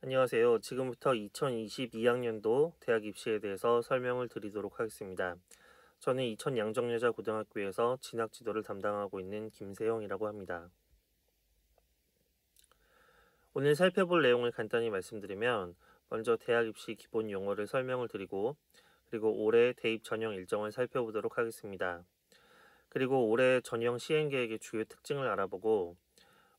안녕하세요. 지금부터 2022학년도 대학 입시에 대해서 설명을 드리도록 하겠습니다. 저는 이천 양정여자고등학교에서 진학 지도를 담당하고 있는 김세영이라고 합니다. 오늘 살펴볼 내용을 간단히 말씀드리면 먼저 대학 입시 기본 용어를 설명을 드리고 그리고 올해 대입 전형 일정을 살펴보도록 하겠습니다. 그리고 올해 전형 시행 계획의 주요 특징을 알아보고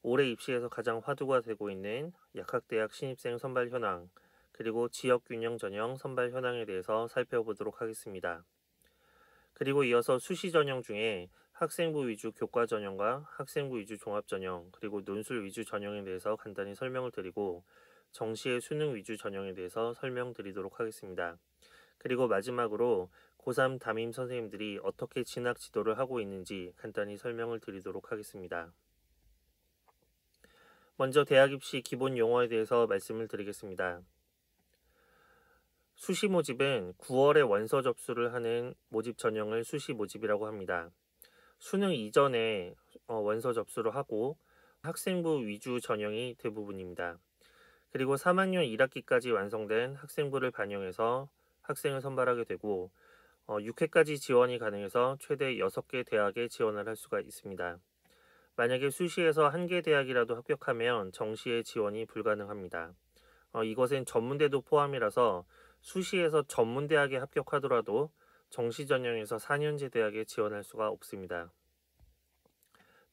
올해 입시에서 가장 화두가 되고 있는 약학대학 신입생 선발 현황, 그리고 지역균형 전형 선발 현황에 대해서 살펴보도록 하겠습니다. 그리고 이어서 수시 전형 중에 학생부 위주 교과 전형과 학생부 위주 종합 전형, 그리고 논술 위주 전형에 대해서 간단히 설명을 드리고 정시의 수능 위주 전형에 대해서 설명드리도록 하겠습니다. 그리고 마지막으로 고3 담임 선생님들이 어떻게 진학 지도를 하고 있는지 간단히 설명을 드리도록 하겠습니다. 먼저 대학 입시 기본 용어에 대해서 말씀을 드리겠습니다. 수시 모집은 9월에 원서 접수를 하는 모집 전형을 수시 모집이라고 합니다. 수능 이전에 원서 접수를 하고 학생부 위주 전형이 대부분입니다. 그리고 3학년 1학기까지 완성된 학생부를 반영해서 학생을 선발하게 되고 6회까지 지원이 가능해서 최대 6개 대학에 지원을 할 수가 있습니다. 만약에 수시에서 한 개 대학이라도 합격하면 정시에 지원이 불가능합니다. 이것은 전문대도 포함이라서 수시에서 전문대학에 합격하더라도 정시 전형에서 4년제 대학에 지원할 수가 없습니다.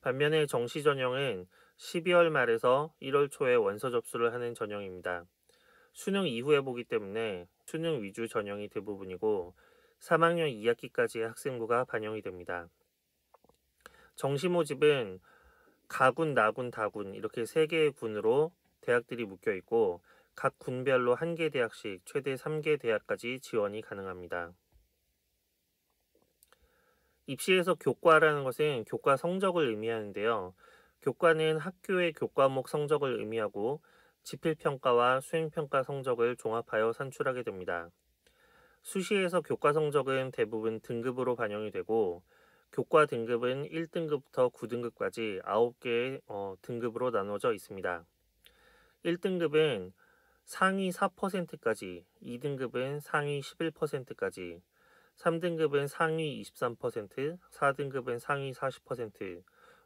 반면에 정시 전형은 12월 말에서 1월 초에 원서 접수를 하는 전형입니다. 수능 이후에 보기 때문에 수능 위주 전형이 대부분이고 3학년 2학기까지의 학생부가 반영이 됩니다. 정시 모집은 가군, 나군, 다군 이렇게 3개의 군으로 대학들이 묶여 있고 각 군별로 1개 대학씩 최대 3개 대학까지 지원이 가능합니다. 입시에서 교과라는 것은 교과 성적을 의미하는데요. 교과는 학교의 교과목 성적을 의미하고 지필평가와 수행평가 성적을 종합하여 산출하게 됩니다. 수시에서 교과 성적은 대부분 등급으로 반영이 되고 교과 등급은 1등급부터 9등급까지 9개의 등급으로 나눠져 있습니다. 1등급은 상위 4%까지, 2등급은 상위 11%까지, 3등급은 상위 23%, 4등급은 상위 40%,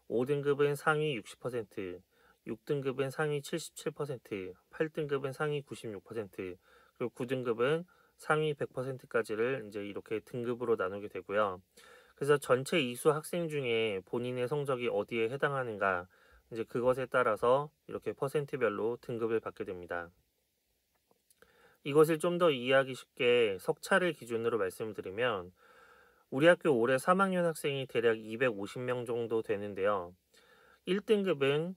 5등급은 상위 60%, 6등급은 상위 77%, 8등급은 상위 96%, 그리고 9등급은 상위 100%까지를 이제 이렇게 등급으로 나누게 되고요. 그래서 전체 이수 학생 중에 본인의 성적이 어디에 해당하는가, 이제 그것에 따라서 이렇게 퍼센트별로 등급을 받게 됩니다. 이것을 좀 더 이해하기 쉽게 석차를 기준으로 말씀을 드리면 우리 학교 올해 3학년 학생이 대략 250명 정도 되는데요. 1등급은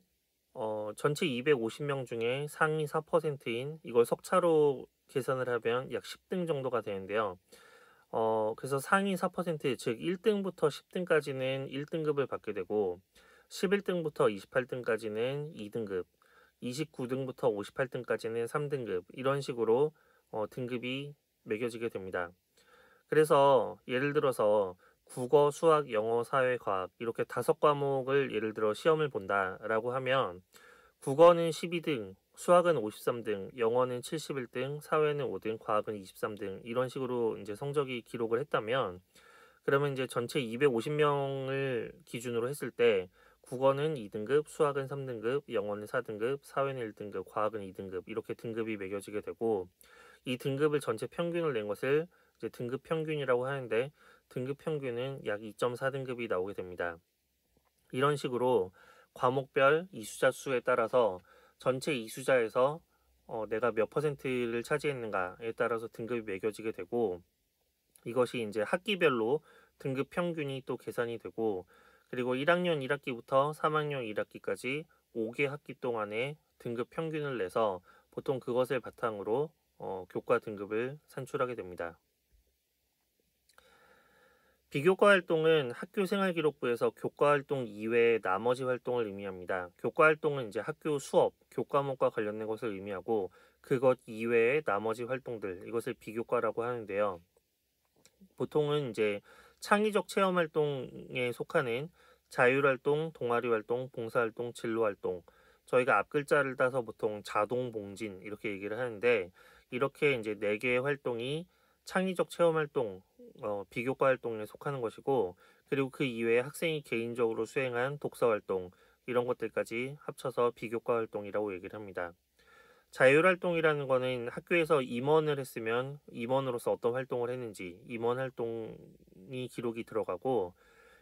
전체 250명 중에 상위 4%인 이걸 석차로 계산을 하면 약 10등 정도가 되는데요. 그래서 상위 4%, 즉 1등부터 10등까지는 1등급을 받게 되고 11등부터 28등까지는 2등급, 29등부터 58등까지는 3등급 이런 식으로 등급이 매겨지게 됩니다. 그래서 예를 들어서 국어, 수학, 영어, 사회, 과학 이렇게 5과목을 예를 들어 시험을 본다라고 하면 국어는 12등, 수학은 53등, 영어는 71등, 사회는 5등, 과학은 23등 이런 식으로 이제 성적이 기록을 했다면 그러면 이제 전체 250명을 기준으로 했을 때 국어는 2등급, 수학은 3등급, 영어는 4등급, 사회는 1등급, 과학은 2등급 이렇게 등급이 매겨지게 되고 이 등급을 전체 평균을 낸 것을 이제 등급 평균이라고 하는데 등급 평균은 약 2.4등급이 나오게 됩니다. 이런 식으로 과목별 이수자 수에 따라서 전체 이수자에서 내가 몇 퍼센트를 차지했는가에 따라서 등급이 매겨지게 되고 이것이 이제 학기별로 등급 평균이 또 계산이 되고 그리고 1학년 1학기부터 3학년 1학기까지 5개 학기 동안에 등급 평균을 내서 보통 그것을 바탕으로 교과 등급을 산출하게 됩니다. 비교과 활동은 학교 생활기록부에서 교과 활동 이외의 나머지 활동을 의미합니다. 교과 활동은 이제 학교 수업, 교과목과 관련된 것을 의미하고 그것 이외의 나머지 활동들, 이것을 비교과라고 하는데요. 보통은 이제 창의적 체험 활동에 속하는 자율활동, 동아리 활동, 봉사활동, 진로활동 저희가 앞글자를 따서 보통 자동봉진 이렇게 얘기를 하는데, 이렇게 이제 4개의 활동이 창의적 체험 활동, 비교과 활동에 속하는 것이고, 그리고 그 이외에 학생이 개인적으로 수행한 독서 활동, 이런 것들까지 합쳐서 비교과 활동이라고 얘기를 합니다. 자율활동이라는 거는 학교에서 임원을 했으면 임원으로서 어떤 활동을 했는지 임원 활동이 기록이 들어가고,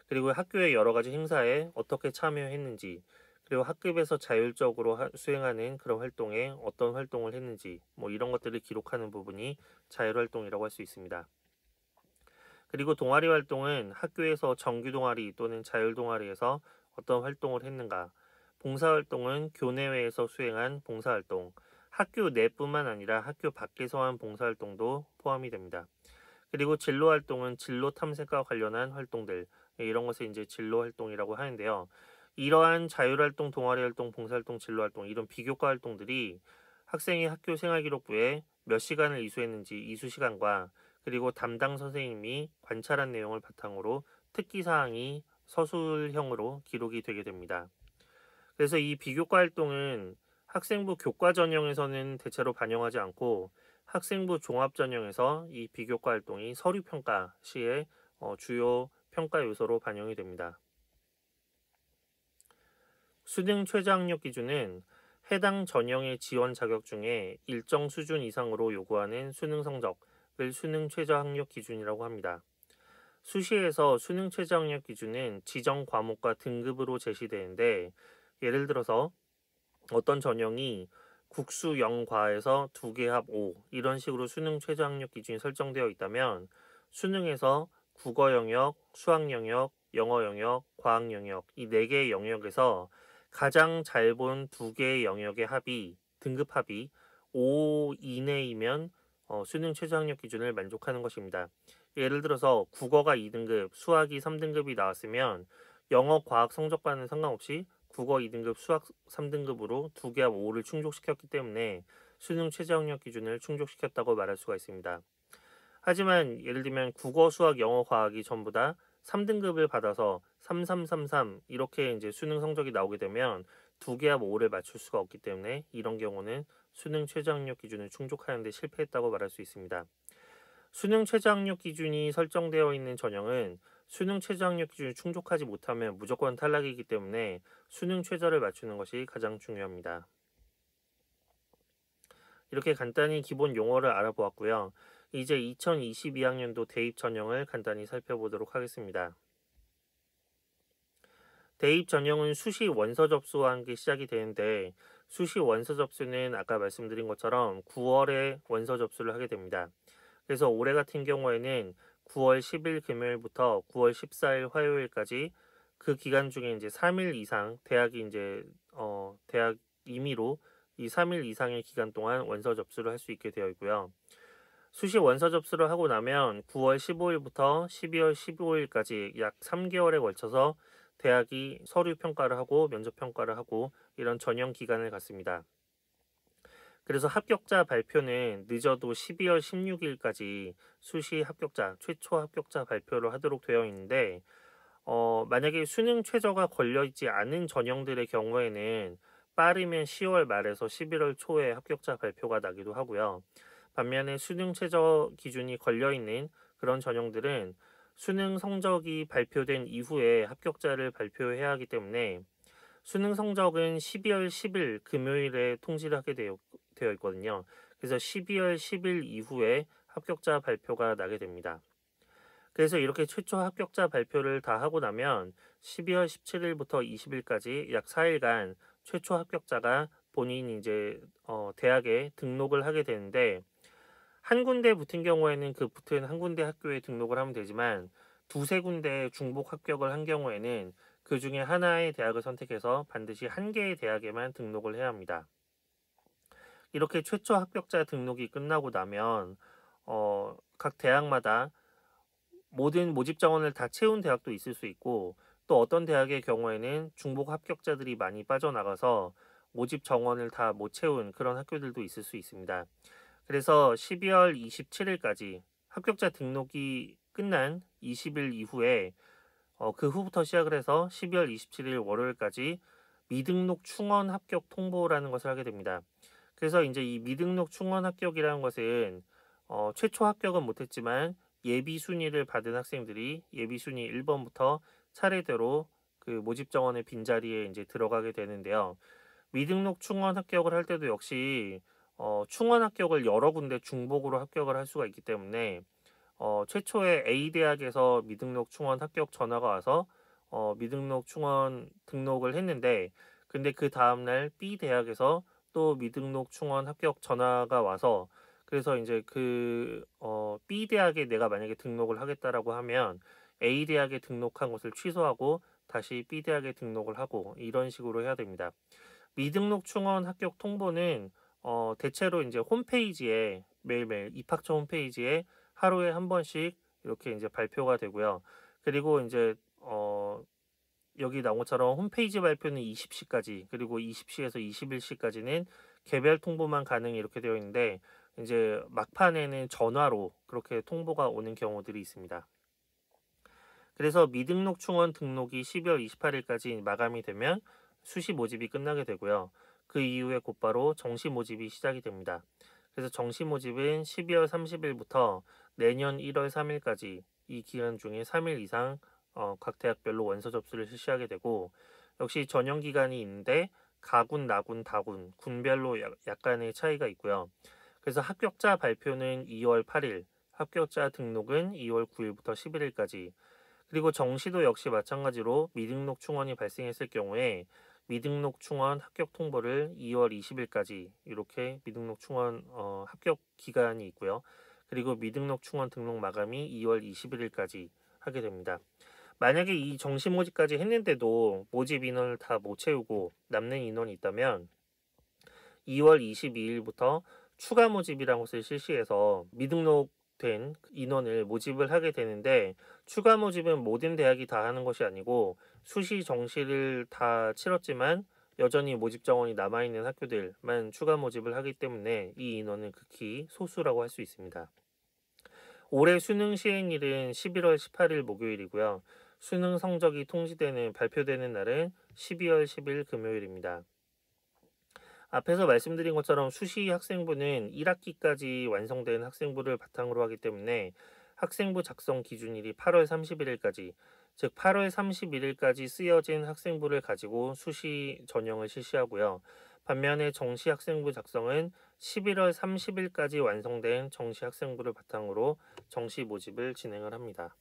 그리고 학교의 여러 가지 행사에 어떻게 참여했는지, 그리고 학급에서 자율적으로 수행하는 그런 활동에 어떤 활동을 했는지, 뭐 이런 것들을 기록하는 부분이 자율활동이라고 할 수 있습니다. 그리고 동아리 활동은 학교에서 정규 동아리 또는 자율 동아리에서 어떤 활동을 했는가, 봉사활동은 교내외에서 수행한 봉사활동, 학교 내뿐만 아니라 학교 밖에서 한 봉사활동도 포함이 됩니다. 그리고 진로 활동은 진로 탐색과 관련한 활동들, 이런 것을 이제 진로 활동이라고 하는데요. 이러한 자율활동, 동아리 활동, 봉사활동, 진로 활동, 이런 비교과 활동들이 학생이 학교 생활기록부에 몇 시간을 이수했는지 이수 시간과, 그리고 담당 선생님이 관찰한 내용을 바탕으로 특기사항이 서술형으로 기록이 되게 됩니다. 그래서 이 비교과 활동은 학생부 교과 전형에서는 대체로 반영하지 않고, 학생부 종합 전형에서 이 비교과 활동이 서류 평가 시에 주요 평가 요소로 반영이 됩니다. 수능 최저 학력 기준은 해당 전형의 지원 자격 중에 일정 수준 이상으로 요구하는 수능 성적을 수능 최저 학력 기준이라고 합니다. 수시에서 수능 최저 학력 기준은 지정 과목과 등급으로 제시되는데, 예를 들어서 어떤 전형이 국수 0과에서 2개 합 5 이런 식으로 수능 최저 학력 기준이 설정되어 있다면, 수능에서 국어 영역, 수학 영역, 영어 영역, 과학 영역 이 4개의 영역에서 가장 잘 본 2개의 영역의 합이 등급 합이 5 이내이면 수능 최저 학력 기준을 만족하는 것입니다. 예를 들어서 국어가 2등급, 수학이 3등급이 나왔으면 영어, 과학 성적과는 상관없이 국어 2등급, 수학 3등급으로 2개 합 5를 충족시켰기 때문에 수능 최저 학력 기준을 충족시켰다고 말할 수가 있습니다. 하지만 예를 들면 국어, 수학, 영어, 과학이 전부 다 3등급을 받아서 3333 이렇게 이제 수능 성적이 나오게 되면 2개 합 5를 맞출 수가 없기 때문에, 이런 경우는 수능 최저 학력 기준을 충족하는 데 실패했다고 말할 수 있습니다. 수능 최저 학력 기준이 설정되어 있는 전형은 수능 최저 학력 기준을 충족하지 못하면 무조건 탈락이기 때문에 수능 최저를 맞추는 것이 가장 중요합니다. 이렇게 간단히 기본 용어를 알아보았고요. 이제 2022학년도 대입 전형을 간단히 살펴보도록 하겠습니다. 대입 전형은 수시 원서 접수와 함께 시작이 되는데, 수시 원서 접수는 아까 말씀드린 것처럼 9월에 원서 접수를 하게 됩니다. 그래서 올해 같은 경우에는 9월 10일 금요일부터 9월 14일 화요일까지 그 기간 중에 이제 3일 이상 대학이 이제 대학 임의로 이 3일 이상의 기간 동안 원서 접수를 할 수 있게 되어 있고요. 수시 원서 접수를 하고 나면 9월 15일부터 12월 15일까지 약 3개월에 걸쳐서 대학이 서류 평가를 하고 면접 평가를 하고 이런 전형 기간을 갖습니다. 그래서 합격자 발표는 늦어도 12월 16일까지 수시 합격자, 최초 합격자 발표를 하도록 되어 있는데, 만약에 수능 최저가 걸려있지 않은 전형들의 경우에는 빠르면 10월 말에서 11월 초에 합격자 발표가 나기도 하고요. 반면에 수능 최저 기준이 걸려있는 그런 전형들은 수능 성적이 발표된 이후에 합격자를 발표해야 하기 때문에, 수능 성적은 12월 10일 금요일에 통지를 하게 되어 있거든요. 그래서 12월 10일 이후에 합격자 발표가 나게 됩니다. 그래서 이렇게 최초 합격자 발표를 다 하고 나면 12월 17일부터 20일까지 약 4일간 최초 합격자가 본인 이제 대학에 등록을 하게 되는데, 한 군데 붙은 경우에는 그 붙은 한 군데 학교에 등록을 하면 되지만, 두세 군데 중복 합격을 한 경우에는 그 중에 하나의 대학을 선택해서 반드시 한 개의 대학에만 등록을 해야 합니다. 이렇게 최초 합격자 등록이 끝나고 나면 각 대학마다 모든 모집 정원을 다 채운 대학도 있을 수 있고, 또 어떤 대학의 경우에는 중복 합격자들이 많이 빠져나가서 모집 정원을 다 못 채운 그런 학교들도 있을 수 있습니다. 그래서 12월 27일까지 합격자 등록이 끝난 20일 이후에 그 후부터 시작을 해서 12월 27일 월요일까지 미등록 충원 합격 통보라는 것을 하게 됩니다. 그래서 이제 이 미등록 충원 합격이라는 것은 최초 합격은 못했지만 예비 순위를 받은 학생들이 예비 순위 1번부터 차례대로 그 모집 정원의 빈자리에 이제 들어가게 되는데요. 미등록 충원 합격을 할 때도 역시 충원 합격을 여러 군데 중복으로 합격을 할 수가 있기 때문에 최초에 A 대학에서 미등록 충원 합격 전화가 와서 미등록 충원 등록을 했는데 근데 그 다음날 B 대학에서 또 미등록 충원 합격 전화가 와서 그래서 이제 B 대학에 내가 만약에 등록을 하겠다라고 하면 A 대학에 등록한 것을 취소하고 다시 B 대학에 등록을 하고 이런 식으로 해야 됩니다. 미등록 충원 합격 통보는 대체로 이제 홈페이지에 매일매일 입학처 홈페이지에 하루에 한 번씩 이렇게 이제 발표가 되고요. 그리고 이제 여기 나온 것처럼 홈페이지 발표는 20시까지 그리고 20시에서 21시까지는 개별 통보만 가능 이렇게 되어 있는데 이제 막판에는 전화로 그렇게 통보가 오는 경우들이 있습니다. 그래서 미등록 충원 등록이 12월 28일까지 마감이 되면 수시 모집이 끝나게 되고요. 그 이후에 곧바로 정시 모집이 시작이 됩니다. 그래서 정시 모집은 12월 30일부터 내년 1월 3일까지 이 기간 중에 3일 이상 각 대학별로 원서 접수를 실시하게 되고 역시 전형 기간이 있는데 가군, 나군, 다군, 군별로 약간의 차이가 있고요. 그래서 합격자 발표는 2월 8일, 합격자 등록은 2월 9일부터 11일까지 그리고 정시도 역시 마찬가지로 미등록 충원이 발생했을 경우에 미등록 충원 합격 통보를 2월 20일까지 이렇게 미등록 충원 합격 기간이 있고요. 그리고 미등록 충원 등록 마감이 2월 21일까지 하게 됩니다. 만약에 이 정시 모집까지 했는데도 모집 인원을 다 못 채우고 남는 인원이 있다면 2월 22일부터 추가 모집이라는 것을 실시해서 미등록된 인원을 모집을 하게 되는데 추가 모집은 모든 대학이 다 하는 것이 아니고 수시 정시를 다 치렀지만 여전히 모집 정원이 남아있는 학교들만 추가 모집을 하기 때문에 이 인원은 극히 소수라고 할 수 있습니다. 올해 수능 시행일은 11월 18일 목요일이고요. 수능 성적이 발표되는 날은 12월 10일 금요일입니다. 앞에서 말씀드린 것처럼 수시 학생부는 1학기까지 완성된 학생부를 바탕으로 하기 때문에 학생부 작성 기준일이 8월 31일까지, 즉 8월 31일까지 쓰여진 학생부를 가지고 수시 전형을 실시하고요. 반면에 정시 학생부 작성은 11월 30일까지 완성된 정시 학생부를 바탕으로 정시 모집을 진행을 합니다.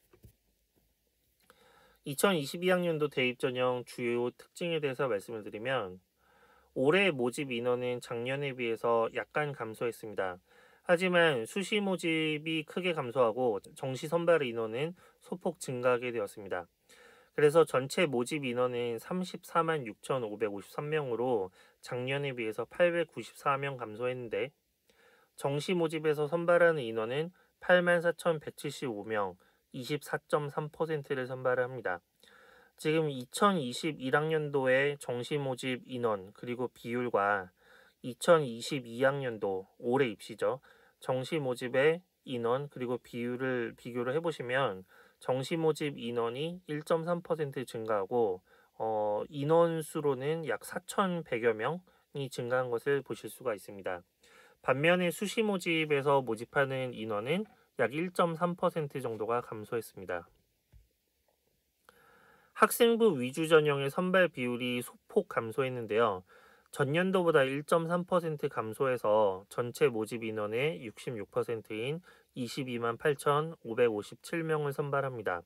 2022학년도 대입 전형 주요 특징에 대해서 말씀을 드리면 올해 모집 인원은 작년에 비해서 약간 감소했습니다. 하지만 수시 모집이 크게 감소하고 정시 선발 인원은 소폭 증가하게 되었습니다. 그래서 전체 모집 인원은 34만 6,553명으로 작년에 비해서 894명 감소했는데 정시 모집에서 선발하는 인원은 8만 4,175명, 24.3%를 선발합니다. 지금 2021학년도의 정시 모집 인원 그리고 비율과 2022학년도 올해 입시죠. 정시 모집의 인원 그리고 비율을 비교를 해보시면 정시 모집 인원이 1.3% 증가하고 인원수로는 약 4,100여 명이 증가한 것을 보실 수가 있습니다. 반면에 수시 모집에서 모집하는 인원은 약 1.3% 정도가 감소했습니다. 학생부 위주 전형의 선발 비율이 소폭 감소했는데요. 전년도보다 1.3% 감소해서 전체 모집 인원의 66%인 22만 8,557명을 선발합니다.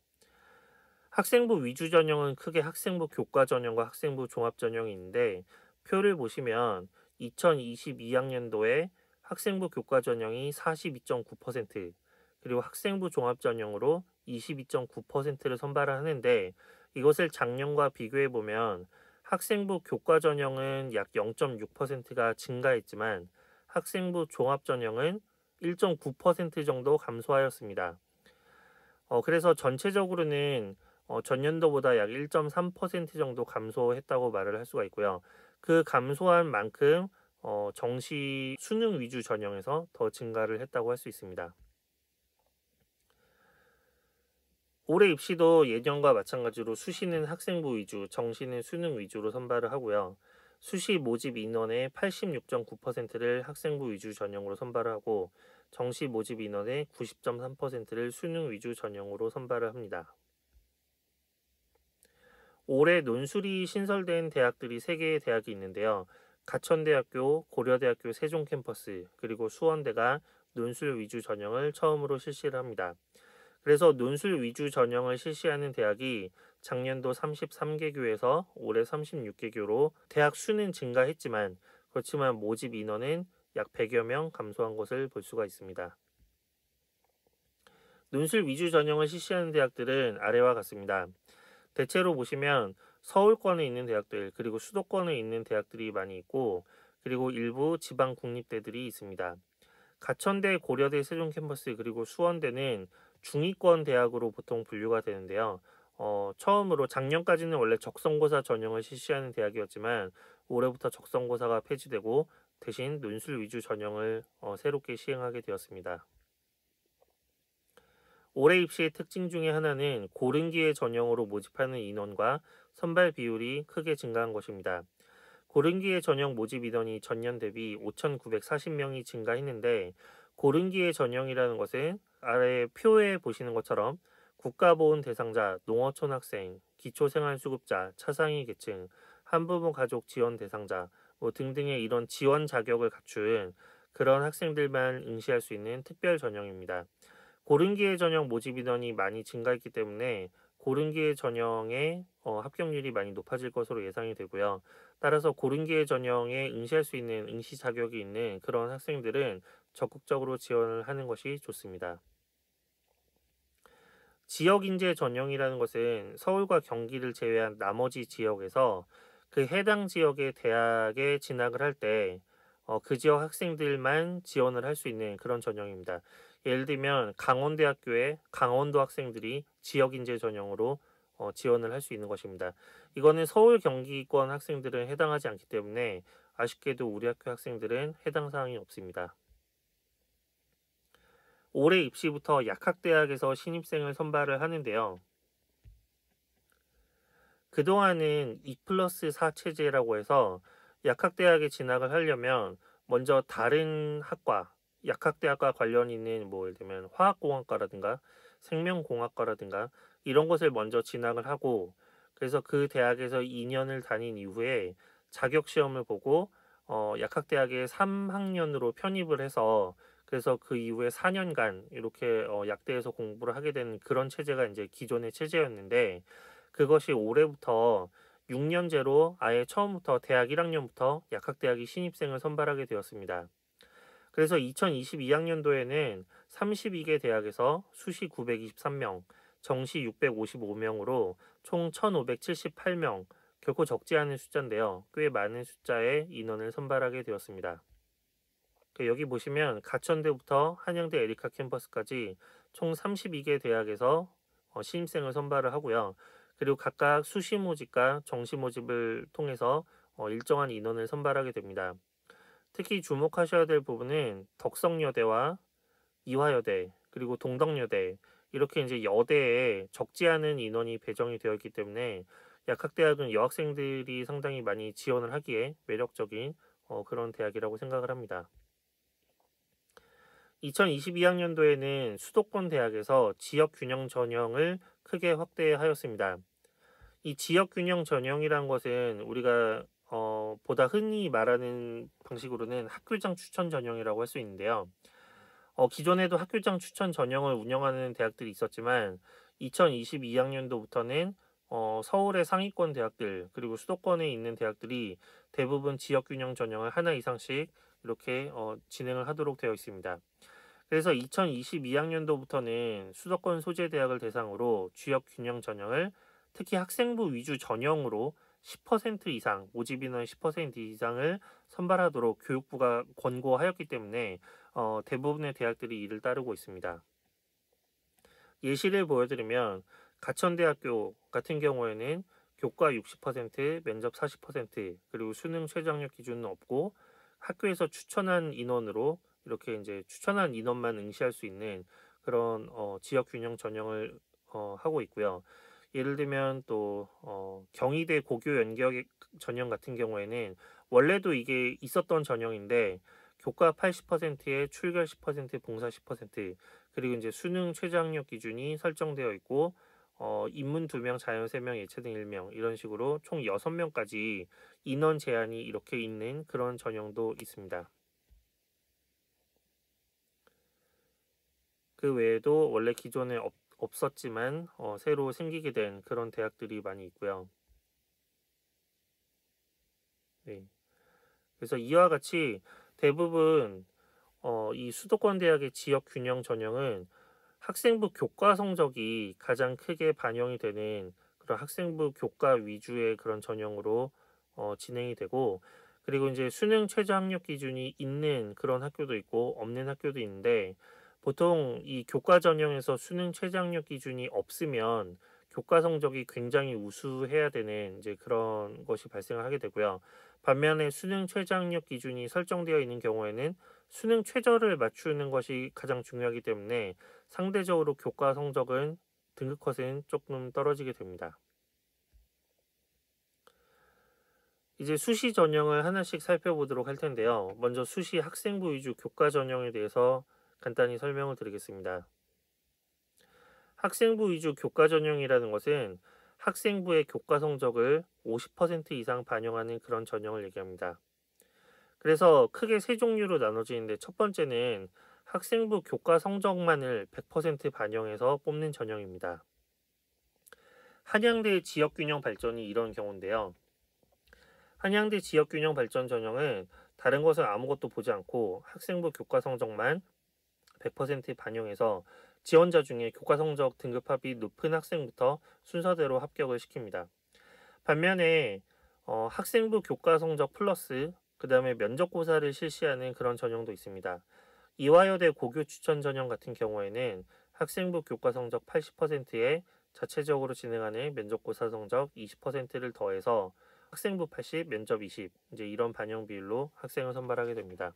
학생부 위주 전형은 크게 학생부 교과 전형과 학생부 종합 전형이 있는데 표를 보시면 2022학년도에 학생부 교과 전형이 42.9% 그리고 학생부 종합 전형으로 22.9%를 선발하는데 이것을 작년과 비교해 보면 학생부 교과 전형은 약 0.6%가 증가했지만 학생부 종합 전형은 1.9% 정도 감소하였습니다. 그래서 전체적으로는 전년도보다 약 1.3% 정도 감소했다고 말을 할 수가 있고요. 그 감소한 만큼 정시 수능 위주 전형에서 더 증가를 했다고 할 수 있습니다. 올해 입시도 예년과 마찬가지로 수시는 학생부 위주, 정시는 수능 위주로 선발을 하고요. 수시 모집 인원의 86.9%를 학생부 위주 전형으로 선발을 하고 정시 모집 인원의 90.3%를 수능 위주 전형으로 선발을 합니다. 올해 논술이 신설된 대학들이 3개의 대학이 있는데요. 가천대학교, 고려대학교 세종 캠퍼스, 그리고 수원대가 논술 위주 전형을 처음으로 실시를 합니다. 그래서 논술 위주 전형을 실시하는 대학이 작년도 33개 교에서 올해 36개 교로 대학 수는 증가했지만 그렇지만 모집 인원은 약 100여 명 감소한 것을 볼 수가 있습니다. 논술 위주 전형을 실시하는 대학들은 아래와 같습니다. 대체로 보시면 서울권에 있는 대학들 그리고 수도권에 있는 대학들이 많이 있고 그리고 일부 지방 국립대들이 있습니다. 가천대, 고려대, 세종 캠퍼스 그리고 수원대는 중위권 대학으로 보통 분류가 되는데요. 처음으로 작년까지는 원래 적성고사 전형을 실시하는 대학이었지만 올해부터 적성고사가 폐지되고 대신 논술 위주 전형을 새롭게 시행하게 되었습니다. 올해 입시의 특징 중에 하나는 고른기회 전형으로 모집하는 인원과 선발 비율이 크게 증가한 것입니다. 고른기회 전형 모집 인원이 전년 대비 5,940명이 증가했는데 고른기회 전형이라는 것은 아래 표에 보시는 것처럼 국가보훈 대상자, 농어촌 학생, 기초생활수급자, 차상위 계층, 한부모 가족 지원 대상자 등등의 이런 지원 자격을 갖춘 그런 학생들만 응시할 수 있는 특별 전형입니다. 고른기회 전형 모집 인원이 많이 증가했기 때문에 고른기회 전형의 합격률이 많이 높아질 것으로 예상이 되고요. 따라서 고른기회 전형에 응시할 수 있는 응시 자격이 있는 그런 학생들은 적극적으로 지원을 하는 것이 좋습니다. 지역인재 전형이라는 것은 서울과 경기를 제외한 나머지 지역에서 그 해당 지역의 대학에 진학을 할 때 그 지역 학생들만 지원을 할 수 있는 그런 전형입니다. 예를 들면 강원대학교의 강원도 학생들이 지역인재 전형으로 지원을 할 수 있는 것입니다. 이거는 서울 경기권 학생들은 해당하지 않기 때문에 아쉽게도 우리 학교 학생들은 해당 사항이 없습니다. 올해 입시부터 약학대학에서 신입생을 선발을 하는데요. 그동안은 2+4 체제라고 해서 약학대학에 진학을 하려면 먼저 다른 학과, 약학대학과 관련 있는 예를 들면 화학공학과라든가 생명공학과라든가 이런 것을 먼저 진학을 하고 그래서 그 대학에서 2년을 다닌 이후에 자격시험을 보고 약학대학에 3학년으로 편입을 해서 그래서 그 이후에 4년간 이렇게 약대에서 공부를 하게 되는 그런 체제가 이제 기존의 체제였는데 그것이 올해부터 6년제로 아예 처음부터 대학 1학년부터 약학대학이 신입생을 선발하게 되었습니다. 그래서 2022학년도에는 32개 대학에서 수시 923명, 정시 655명으로 총 1,578명, 결코 적지 않은 숫자인데요. 꽤 많은 숫자의 인원을 선발하게 되었습니다. 여기 보시면 가천대부터 한양대 에리카 캠퍼스까지 총 32개 대학에서 신입생을 선발을 하고요. 그리고 각각 수시 모집과 정시 모집을 통해서 일정한 인원을 선발하게 됩니다. 특히 주목하셔야 될 부분은 덕성여대와 이화여대 그리고 동덕여대 이렇게 이제 여대에 적지 않은 인원이 배정이 되어 있기 때문에 약학대학은 여학생들이 상당히 많이 지원을 하기에 매력적인 그런 대학이라고 생각을 합니다. 2022학년도에는 수도권 대학에서 지역균형 전형을 크게 확대하였습니다. 이 지역균형 전형이란 것은 우리가 보다 흔히 말하는 방식으로는 학교장 추천 전형이라고 할 수 있는데요. 기존에도 학교장 추천 전형을 운영하는 대학들이 있었지만 2022학년도부터는 서울의 상위권 대학들 그리고 수도권에 있는 대학들이 대부분 지역균형 전형을 하나 이상씩 이렇게 진행을 하도록 되어 있습니다. 그래서 2022학년도부터는 수도권 소재 대학을 대상으로 지역균형 전형을 특히 학생부 위주 전형으로 10% 이상, 모집 인원 10% 이상을 선발하도록 교육부가 권고하였기 때문에 대부분의 대학들이 이를 따르고 있습니다. 예시를 보여드리면 가천대학교 같은 경우에는 교과 60%, 면접 40%, 그리고 수능 최저학력 기준은 없고 학교에서 추천한 인원으로 이렇게 이제 추천한 인원만 응시할 수 있는 그런 지역 균형 전형을 하고 있고요. 예를 들면 또 경희대 고교 연기학 전형 같은 경우에는 원래도 이게 있었던 전형인데 교과 80%에 출결 10%, 봉사 10% 그리고 이제 수능 최저 학력 기준이 설정되어 있고 인문 2명, 자연 3명, 예체능 1명 이런 식으로 총 6명까지 인원 제한이 이렇게 있는 그런 전형도 있습니다. 그 외에도 원래 기존에 없었지만 새로 생기게 된 그런 대학들이 많이 있고요. 네. 그래서 이와 같이 대부분 이 수도권 대학의 지역 균형 전형은 학생부 교과 성적이 가장 크게 반영이 되는 그런 학생부 교과 위주의 그런 전형으로 진행이 되고 그리고 이제 수능 최저 학력 기준이 있는 그런 학교도 있고 없는 학교도 있는데 보통 이 교과 전형에서 수능 최저 학력 기준이 없으면 교과 성적이 굉장히 우수해야 되는 이제 그런 것이 발생을 하게 되고요. 반면에 수능 최저 학력 기준이 설정되어 있는 경우에는 수능 최저를 맞추는 것이 가장 중요하기 때문에 상대적으로 교과 성적은 등급 컷은 조금 떨어지게 됩니다. 이제 수시 전형을 하나씩 살펴보도록 할 텐데요. 먼저 수시 학생부 위주 교과 전형에 대해서 간단히 설명을 드리겠습니다. 학생부 위주 교과 전형이라는 것은 학생부의 교과 성적을 50% 이상 반영하는 그런 전형을 얘기합니다. 그래서 크게 세 종류로 나눠지는데 첫 번째는 학생부 교과 성적만을 100% 반영해서 뽑는 전형입니다. 한양대 지역균형 발전이 이런 경우인데요. 한양대 지역균형 발전 전형은 다른 것을 아무것도 보지 않고 학생부 교과 성적만 100% 반영해서 지원자 중에 교과 성적 등급합이 높은 학생부터 순서대로 합격을 시킵니다. 반면에 학생부 교과 성적 플러스 그 다음에 면접고사를 실시하는 그런 전형도 있습니다. 이화여대 고교 추천 전형 같은 경우에는 학생부 교과 성적 80%에 자체적으로 진행하는 면접고사 성적 20%를 더해서 학생부 80, 면접 20 이제 이런 반영 비율로 학생을 선발하게 됩니다.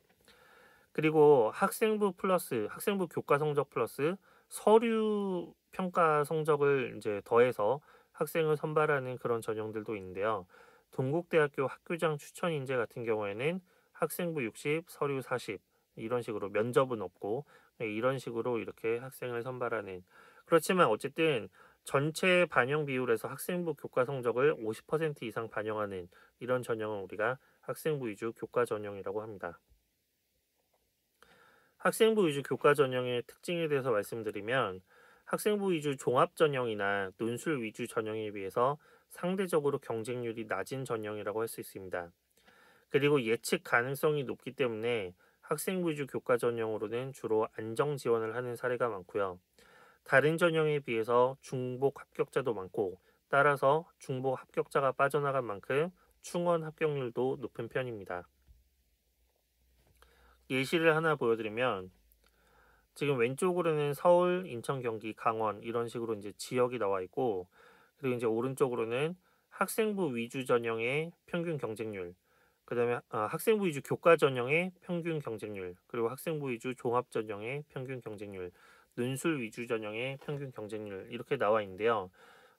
그리고 학생부 플러스 학생부 교과 성적 플러스 서류 평가 성적을 이제 더해서 학생을 선발하는 그런 전형들도 있는데요. 동국대학교 학교장 추천 인재 같은 경우에는 학생부 60, 서류 40 이런 식으로 면접은 없고 이런 식으로 이렇게 학생을 선발하는 그렇지만 어쨌든 전체 반영 비율에서 학생부 교과 성적을 50% 이상 반영하는 이런 전형을 우리가 학생부 위주 교과 전형이라고 합니다. 학생부 위주 교과 전형의 특징에 대해서 말씀드리면 학생부 위주 종합 전형이나 논술 위주 전형에 비해서 상대적으로 경쟁률이 낮은 전형이라고 할 수 있습니다. 그리고 예측 가능성이 높기 때문에 학생부 위주 교과 전형으로는 주로 안정 지원을 하는 사례가 많고요. 다른 전형에 비해서 중복 합격자도 많고 따라서 중복 합격자가 빠져나간 만큼 충원 합격률도 높은 편입니다. 예시를 하나 보여드리면 지금 왼쪽으로는 서울, 인천, 경기, 강원 이런 식으로 이제 지역이 나와 있고 그리고 이제 오른쪽으로는 학생부 위주 전형의 평균 경쟁률 그다음에 학생부 위주 교과 전형의 평균 경쟁률 그리고 학생부 위주 종합 전형의 평균 경쟁률 논술 위주 전형의 평균 경쟁률 이렇게 나와 있는데요.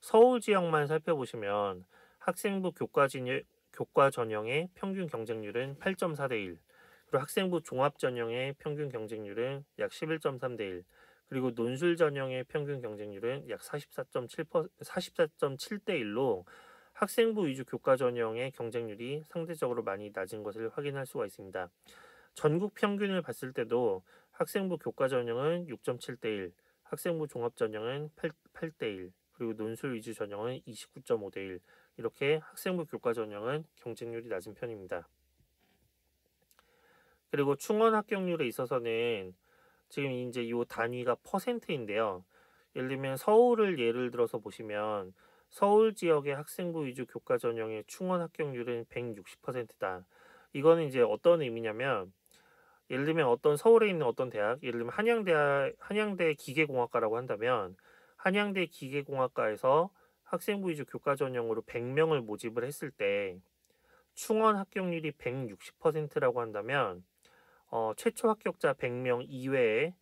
서울 지역만 살펴보시면 학생부 교과 전형의 평균 경쟁률은 8.4대 1 그리고 학생부 종합 전형의 평균 경쟁률은 약 11.3대 1 그리고 논술 전형의 평균 경쟁률은 약 44.7대 1로 학생부 위주 교과 전형의 경쟁률이 상대적으로 많이 낮은 것을 확인할 수가 있습니다. 전국 평균을 봤을 때도 학생부 교과 전형은 6.7대 1, 학생부 종합 전형은 8대 1, 그리고 논술 위주 전형은 29.5대 1 이렇게 학생부 교과 전형은 경쟁률이 낮은 편입니다. 그리고 충원 합격률에 있어서는 지금 이제 이 단위가 퍼센트인데요. 예를 들면 서울을 예를 들어서 보시면 서울 지역의 학생부 위주 교과 전형의 충원 합격률은 160%다. 이거는 이제 어떤 의미냐면 예를 들면 어떤 서울에 있는 어떤 대학, 예를 들면 한양대 기계공학과라고 한다면 한양대 기계공학과에서 학생부 위주 교과 전형으로 100명을 모집을 했을 때 충원 합격률이 160%라고 한다면 최초 합격자 100명 이외에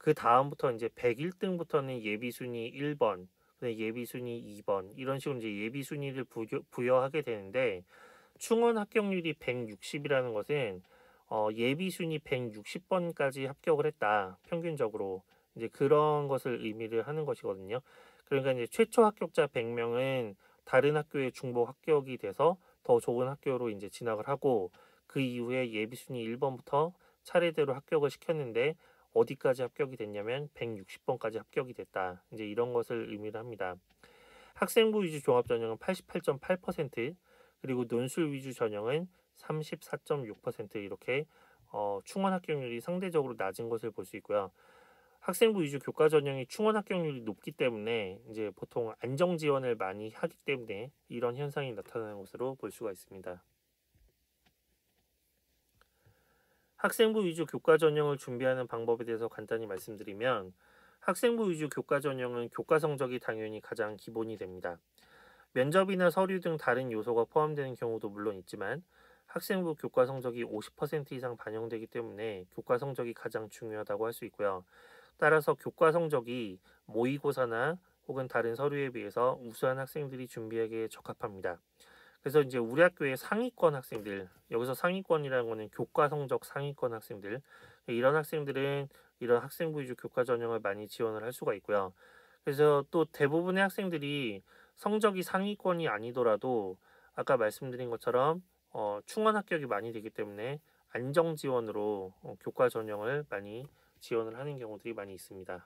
그다음부터 이제 101등부터는 예비 순위 1번, 그다음에 예비 순위 2번 이런 식으로 이제 예비 순위를 부여하게 되는데 충원 합격률이 160이라는 것은 예비 순위 160번까지 합격을 했다. 평균적으로 이제 그런 것을 의미를 하는 것이거든요. 그러니까 이제 최초 합격자 100명은 다른 학교에 중복 합격이 돼서 더 좋은 학교로 이제 진학을 하고 그 이후에 예비 순위 1번부터 차례대로 합격을 시켰는데 어디까지 합격이 됐냐면 160번까지 합격이 됐다. 이제 이런 것을 의미를 합니다. 학생부 위주 종합 전형은 88.8%, 그리고 논술 위주 전형은 34.6% 이렇게 충원 합격률이 상대적으로 낮은 것을 볼 수 있고요. 학생부 위주 교과 전형이 충원 합격률이 높기 때문에 이제 보통 안정 지원을 많이 하기 때문에 이런 현상이 나타나는 것으로 볼 수가 있습니다. 학생부 위주 교과 전형을 준비하는 방법에 대해서 간단히 말씀드리면 학생부 위주 교과 전형은 교과 성적이 당연히 가장 기본이 됩니다. 면접이나 서류 등 다른 요소가 포함되는 경우도 물론 있지만 학생부 교과 성적이 50% 이상 반영되기 때문에 교과 성적이 가장 중요하다고 할 수 있고요. 따라서 교과 성적이 모의고사나 혹은 다른 서류에 비해서 우수한 학생들이 준비하기에 적합합니다. 그래서 이제 우리 학교의 상위권 학생들, 여기서 상위권이라는 거는 교과 성적 상위권 학생들, 이런 학생들은 이런 학생부 위주 교과 전형을 많이 지원을 할 수가 있고요. 그래서 또 대부분의 학생들이 성적이 상위권이 아니더라도 아까 말씀드린 것처럼 충원 합격이 많이 되기 때문에 안정 지원으로 교과 전형을 많이 지원을 하는 경우들이 많이 있습니다.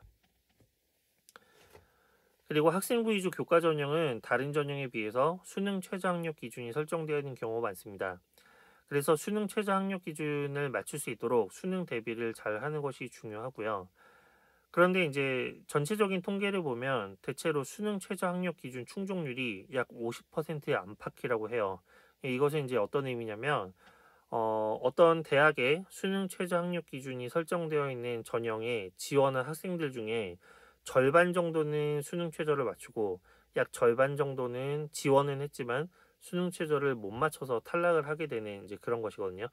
그리고 학생부 위주 교과 전형은 다른 전형에 비해서 수능 최저 학력 기준이 설정되어 있는 경우가 많습니다. 그래서 수능 최저 학력 기준을 맞출 수 있도록 수능 대비를 잘 하는 것이 중요하고요. 그런데 이제 전체적인 통계를 보면 대체로 수능 최저 학력 기준 충족률이 약 50%의 안팎이라고 해요. 이것은 이제 어떤 의미냐면 어떤 대학의 수능 최저 학력 기준이 설정되어 있는 전형에 지원한 학생들 중에 절반 정도는 수능 최저를 맞추고 약 절반 정도는 지원은 했지만 수능 최저를 못 맞춰서 탈락을 하게 되는 이제 그런 것이거든요.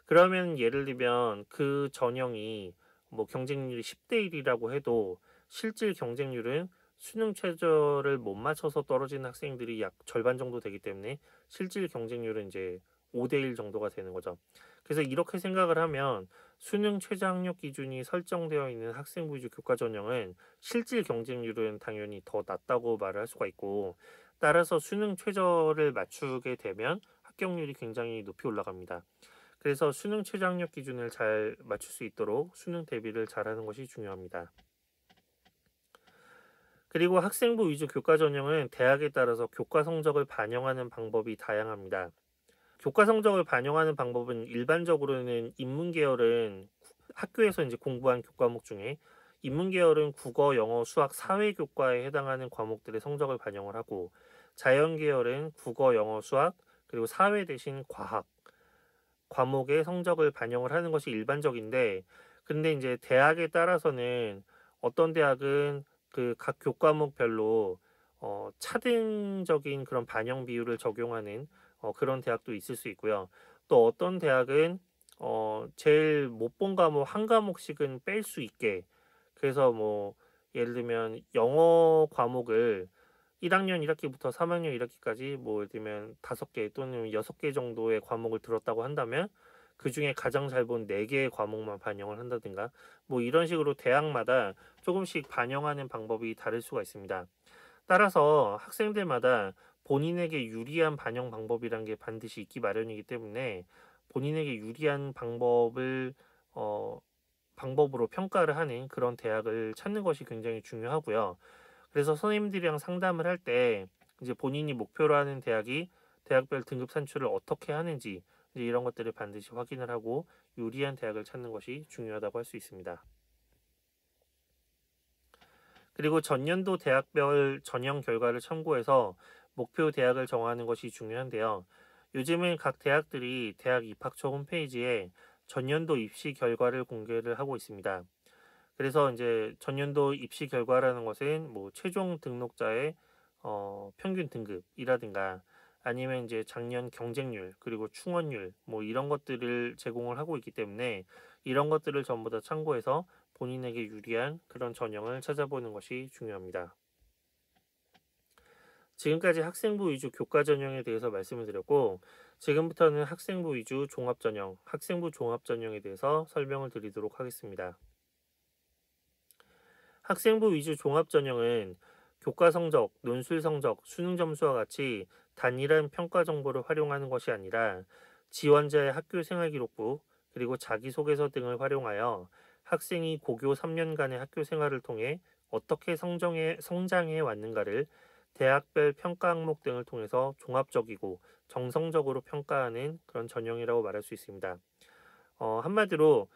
그러면 예를 들면 그 전형이 뭐 경쟁률이 10대 1이라고 해도 실질 경쟁률은 수능 최저를 못 맞춰서 떨어지는 학생들이 약 절반 정도 되기 때문에 실질 경쟁률은 이제 5대 1 정도가 되는 거죠. 그래서 이렇게 생각을 하면 수능 최저 학력 기준이 설정되어 있는 학생부 위주 교과 전형은 실질 경쟁률은 당연히 더 낮다고 말을 할 수가 있고 따라서 수능 최저를 맞추게 되면 합격률이 굉장히 높이 올라갑니다. 그래서 수능 최저 학력 기준을 잘 맞출 수 있도록 수능 대비를 잘하는 것이 중요합니다. 그리고 학생부 위주 교과 전형은 대학에 따라서 교과 성적을 반영하는 방법이 다양합니다. 교과 성적을 반영하는 방법은 일반적으로는 인문계열은 학교에서 이제 공부한 교과목 중에 인문계열은 국어, 영어, 수학, 사회 교과에 해당하는 과목들의 성적을 반영을 하고 자연계열은 국어, 영어, 수학 그리고 사회 대신 과학 과목의 성적을 반영을 하는 것이 일반적인데 근데 이제 대학에 따라서는 어떤 대학은 그 각 교과목별로 차등적인 그런 반영 비율을 적용하는 그런 대학도 있을 수 있고요. 또 어떤 대학은 제일 못 본 과목 한 과목씩은 뺄 수 있게 그래서 뭐 예를 들면 영어 과목을 1학년 1학기부터 3학년 1학기까지 뭐 예를 들면 5개 또는 6개 정도의 과목을 들었다고 한다면 그중에 가장 잘 본 4개의 과목만 반영을 한다든가 뭐 이런 식으로 대학마다 조금씩 반영하는 방법이 다를 수가 있습니다. 따라서 학생들마다 본인에게 유리한 반영 방법이란 게 반드시 있기 마련이기 때문에 본인에게 유리한 방법으로 평가를 하는 그런 대학을 찾는 것이 굉장히 중요하고요. 그래서 선생님들이랑 상담을 할 때 이제 본인이 목표로 하는 대학이 대학별 등급 산출을 어떻게 하는지 이제 이런 것들을 반드시 확인을 하고 유리한 대학을 찾는 것이 중요하다고 할 수 있습니다. 그리고 전년도 대학별 전형 결과를 참고해서 목표 대학을 정하는 것이 중요한데요. 요즘은 각 대학들이 대학 입학처 홈페이지에 전년도 입시 결과를 공개를 하고 있습니다. 그래서 이제 전년도 입시 결과라는 것은 뭐 최종 등록자의 평균 등급이라든가 아니면 이제 작년 경쟁률 그리고 충원률 뭐 이런 것들을 제공을 하고 있기 때문에 이런 것들을 전부 다 참고해서 본인에게 유리한 그런 전형을 찾아보는 것이 중요합니다. 지금까지 학생부 위주 교과 전형에 대해서 말씀을 드렸고, 지금부터는 학생부 위주 종합 전형, 학생부 종합 전형에 대해서 설명을 드리도록 하겠습니다. 학생부 위주 종합 전형은 교과 성적, 논술 성적, 수능 점수와 같이 단일한 평가 정보를 활용하는 것이 아니라 지원자의 학교 생활 기록부, 그리고 자기소개서 등을 활용하여 학생이 고교 3년간의 학교 생활을 통해 어떻게 성장해 왔는가를 대학별 평가 항목 등을 통해서 종합적이고 정성적으로 평가하는 그런 전형이라고 말할 수 있습니다. 한마디로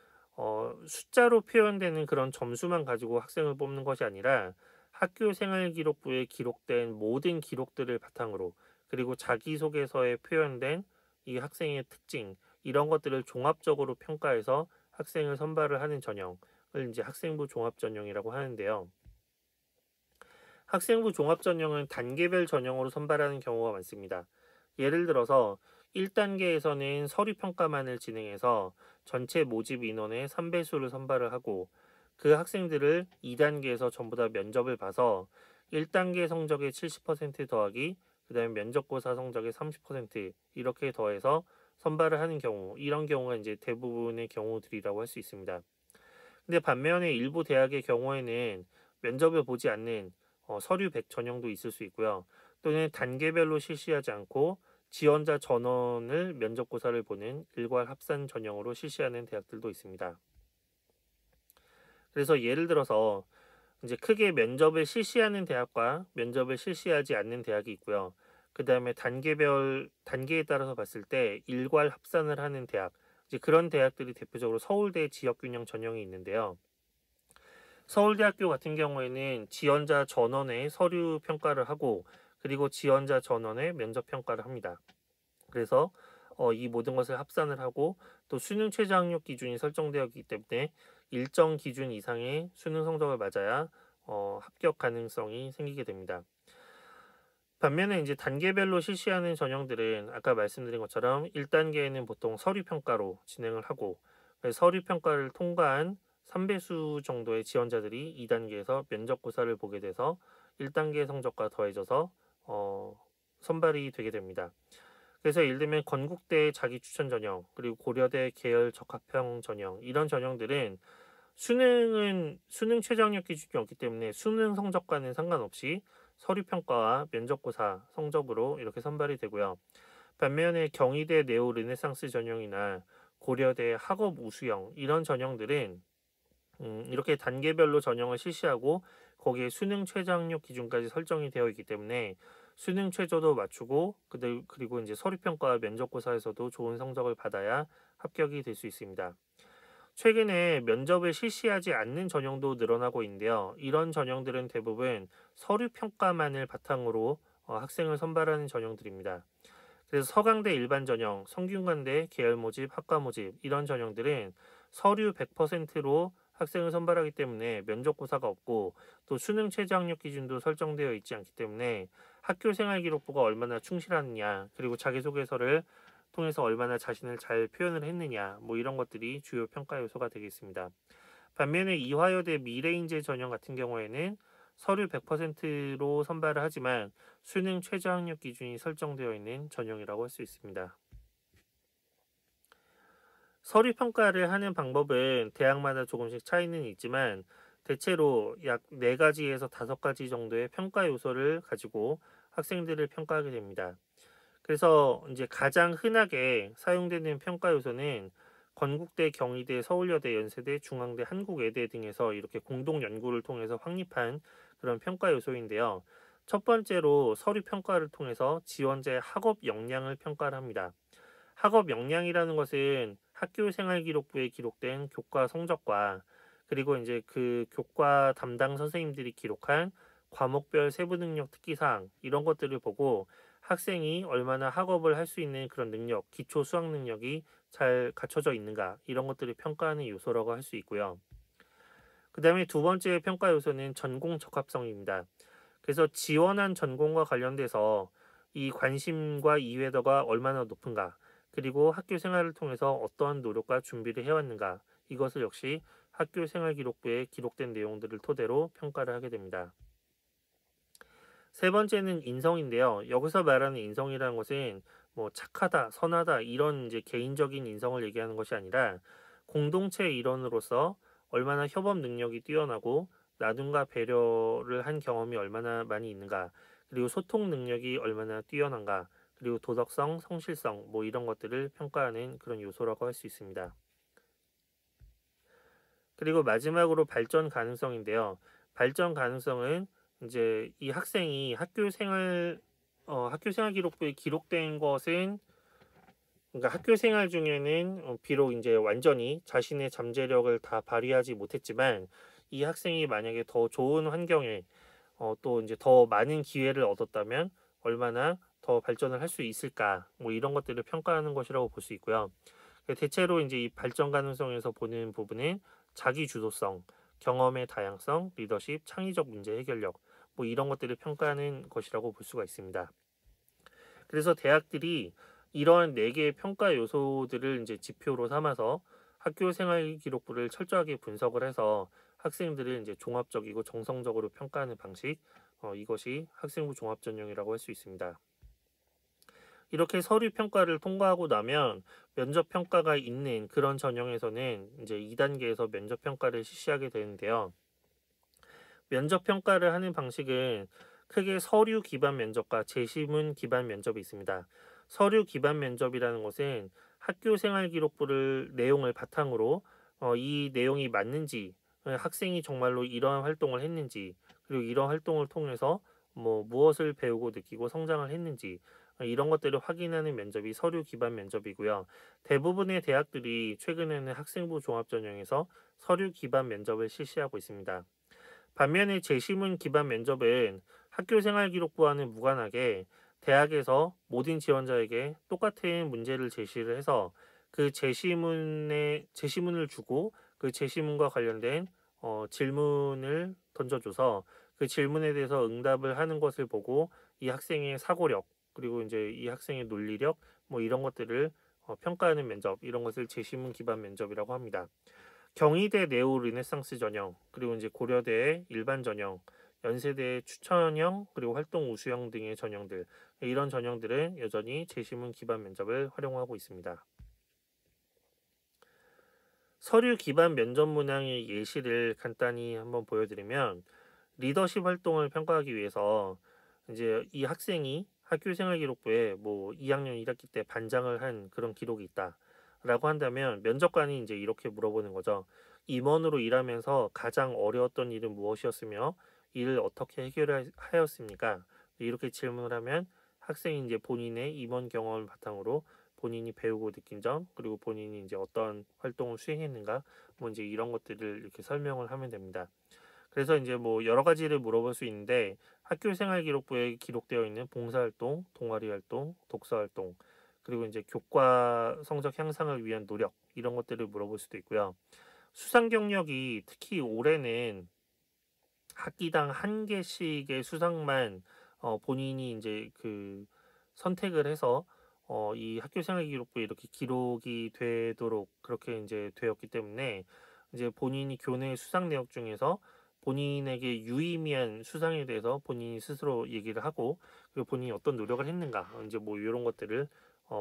숫자로 표현되는 그런 점수만 가지고 학생을 뽑는 것이 아니라 학교 생활 기록부에 기록된 모든 기록들을 바탕으로, 그리고 자기소개서에 표현된 이 학생의 특징, 이런 것들을 종합적으로 평가해서 학생을 선발을 하는 전형을 이제 학생부 종합 전형이라고 하는데요. 학생부 종합 전형은 단계별 전형으로 선발하는 경우가 많습니다. 예를 들어서 1단계에서는 서류 평가만을 진행해서 전체 모집 인원의 3배수를 선발을 하고, 그 학생들을 2단계에서 전부 다 면접을 봐서 1단계 성적의 70% 더하기 그 다음에 면접고사 성적의 30% 이렇게 더해서 선발을 하는 경우, 이런 경우가 이제 대부분의 경우들이라고 할 수 있습니다. 근데 반면에 일부 대학의 경우에는 면접을 보지 않는 서류 100 전형도 있을 수 있고요. 또는 단계별로 실시하지 않고 지원자 전원을 면접고사를 보는 일괄 합산 전형으로 실시하는 대학들도 있습니다. 그래서 예를 들어서 이제 크게 면접을 실시하는 대학과 면접을 실시하지 않는 대학이 있고요. 그 다음에 단계에 따라서 봤을 때 일괄 합산을 하는 대학, 이제 그런 대학들이 대표적으로 서울대 지역균형 전형이 있는데요. 서울대학교 같은 경우에는 지원자 전원의 서류 평가를 하고, 그리고 지원자 전원의 면접 평가를 합니다. 그래서 이 모든 것을 합산을 하고 또 수능 최저 학력 기준이 설정되어 있기 때문에 일정 기준 이상의 수능 성적을 맞아야 합격 가능성이 생기게 됩니다. 반면에 이제 단계별로 실시하는 전형들은 아까 말씀드린 것처럼 1단계에는 보통 서류 평가로 진행을 하고, 서류 평가를 통과한 3배수 정도의 지원자들이 2단계에서 면접고사를 보게 돼서 1단계 성적과 더해져서 선발이 되게 됩니다. 그래서 예를 들면 건국대 자기 추천 전형, 그리고 고려대 계열 적합형 전형, 이런 전형들은 수능 최저학력 기준이 없기 때문에 수능 성적과는 상관없이 서류 평가와 면접고사 성적으로 이렇게 선발이 되고요. 반면에 경희대 네오 르네상스 전형이나 고려대 학업 우수형, 이런 전형들은 이렇게 단계별로 전형을 실시하고 거기에 수능 최저학력 기준까지 설정이 되어 있기 때문에 수능 최저도 맞추고 그리고 이제 서류평가와 면접고사에서도 좋은 성적을 받아야 합격이 될 수 있습니다. 최근에 면접을 실시하지 않는 전형도 늘어나고 있는데요. 이런 전형들은 대부분 서류평가만을 바탕으로 학생을 선발하는 전형들입니다. 그래서 서강대 일반 전형, 성균관대 계열 모집, 학과 모집, 이런 전형들은 서류 100%로 학생을 선발하기 때문에 면접고사가 없고, 또 수능 최저학력 기준도 설정되어 있지 않기 때문에 학교 생활 기록부가 얼마나 충실하느냐, 그리고 자기소개서를 통해서 얼마나 자신을 잘 표현을 했느냐, 뭐 이런 것들이 주요 평가 요소가 되겠습니다. 반면에 이화여대 미래인재 전형 같은 경우에는 서류 100%로 선발을 하지만 수능 최저학력 기준이 설정되어 있는 전형이라고 할 수 있습니다. 서류 평가를 하는 방법은 대학마다 조금씩 차이는 있지만 대체로 약 4가지에서 5가지 정도의 평가 요소를 가지고 학생들을 평가하게 됩니다. 그래서 이제 가장 흔하게 사용되는 평가 요소는 건국대, 경희대, 서울여대, 연세대, 중앙대, 한국외대 등에서 이렇게 공동 연구를 통해서 확립한 그런 평가 요소인데요. 첫 번째로 서류 평가를 통해서 지원자의 학업 역량을 평가를 합니다. 학업 역량이라는 것은 학교 생활 기록부에 기록된 교과 성적과, 그리고 이제 그 교과 담당 선생님들이 기록한 과목별 세부 능력 특기사항, 이런 것들을 보고 학생이 얼마나 학업을 할 수 있는 그런 능력, 기초 수학 능력이 잘 갖춰져 있는가, 이런 것들을 평가하는 요소라고 할 수 있고요. 그 다음에 두 번째 평가 요소는 전공 적합성입니다. 그래서 지원한 전공과 관련돼서 이 관심과 이해도가 얼마나 높은가, 그리고 학교 생활을 통해서 어떠한 노력과 준비를 해왔는가, 이것을 역시 학교생활기록부에 기록된 내용들을 토대로 평가를 하게 됩니다. 세 번째는 인성인데요. 여기서 말하는 인성이라는 것은 뭐 착하다, 선하다 이런 이제 개인적인 인성을 얘기하는 것이 아니라 공동체의 일원으로서 얼마나 협업 능력이 뛰어나고 나눔과 배려를 한 경험이 얼마나 많이 있는가, 그리고 소통 능력이 얼마나 뛰어난가, 그리고 도덕성, 성실성 뭐 이런 것들을 평가하는 그런 요소라고 할 수 있습니다. 그리고 마지막으로 발전 가능성인데요. 발전 가능성은 이제 이 학생이 학교 생활 기록부에 기록된 것은, 그러니까 학교 생활 중에는 비록 이제 완전히 자신의 잠재력을 다 발휘하지 못했지만 이 학생이 만약에 더 좋은 환경에 또 이제 더 많은 기회를 얻었다면 얼마나 더 발전을 할 수 있을까, 뭐 이런 것들을 평가하는 것이라고 볼 수 있고요. 대체로 이제 이 발전 가능성에서 보는 부분은 자기 주도성, 경험의 다양성, 리더십, 창의적 문제 해결력 뭐 이런 것들을 평가하는 것이라고 볼 수가 있습니다. 그래서 대학들이 이러한 네 개의 평가 요소들을 이제 지표로 삼아서 학교 생활 기록부를 철저하게 분석을 해서 학생들을 이제 종합적이고 정성적으로 평가하는 방식, 이것이 학생부 종합 전형이라고 할 수 있습니다. 이렇게 서류 평가를 통과하고 나면 면접 평가가 있는 그런 전형에서는 이제 2단계에서 면접 평가를 실시하게 되는데요. 면접 평가를 하는 방식은 크게 서류 기반 면접과 제시문 기반 면접이 있습니다. 서류 기반 면접이라는 것은 학교 생활 기록부를 내용을 바탕으로 이 내용이 맞는지, 학생이 정말로 이러한 활동을 했는지, 그리고 이러한 활동을 통해서 뭐 무엇을 배우고 느끼고 성장을 했는지 이런 것들을 확인하는 면접이 서류 기반 면접이고요. 대부분의 대학들이 최근에는 학생부 종합 전형에서 서류 기반 면접을 실시하고 있습니다. 반면에 제시문 기반 면접은 학교생활기록부와는 무관하게 대학에서 모든 지원자에게 똑같은 문제를 제시를 해서 그 제시문을 주고 그 제시문과 관련된 질문을 던져줘서 그 질문에 대해서 응답을 하는 것을 보고 이 학생의 사고력, 그리고 이제 이 학생의 논리력 뭐 이런 것들을 평가하는 면접, 이런 것을 제시문 기반 면접이라고 합니다. 경희대 네오 르네상스 전형, 그리고 이제 고려대의 일반 전형, 연세대의 추천형, 그리고 활동 우수형 등의 전형들, 이런 전형들은 여전히 제시문 기반 면접을 활용하고 있습니다. 서류 기반 면접 문항의 예시를 간단히 한번 보여드리면, 리더십 활동을 평가하기 위해서 이제 이 학생이 학교생활기록부에 뭐 2학년 1학기 때 반장을 한 그런 기록이 있다라고 한다면 면접관이 이제 이렇게 물어보는 거죠. 임원으로 일하면서 가장 어려웠던 일은 무엇이었으며 이를 어떻게 해결하였습니까? 이렇게 질문을 하면 학생이 이제 본인의 임원 경험을 바탕으로 본인이 배우고 느낀 점, 그리고 본인이 이제 어떤 활동을 수행했는가, 뭐 이제 이런 것들을 이렇게 설명을 하면 됩니다. 그래서 이제 뭐 여러 가지를 물어볼 수 있는데 학교 생활 기록부에 기록되어 있는 봉사활동, 동아리 활동, 독서 활동, 그리고 이제 교과 성적 향상을 위한 노력 이런 것들을 물어볼 수도 있고요. 수상 경력이 특히 올해는 학기당 한 개씩의 수상만 본인이 이제 그 선택을 해서 이 학교 생활 기록부에 이렇게 기록이 되도록 그렇게 이제 되었기 때문에 이제 본인이 교내 수상 내역 중에서 본인에게 유의미한 수상에 대해서 본인이 스스로 얘기를 하고, 그리고 본인이 어떤 노력을 했는가 이제 뭐 이런 것들을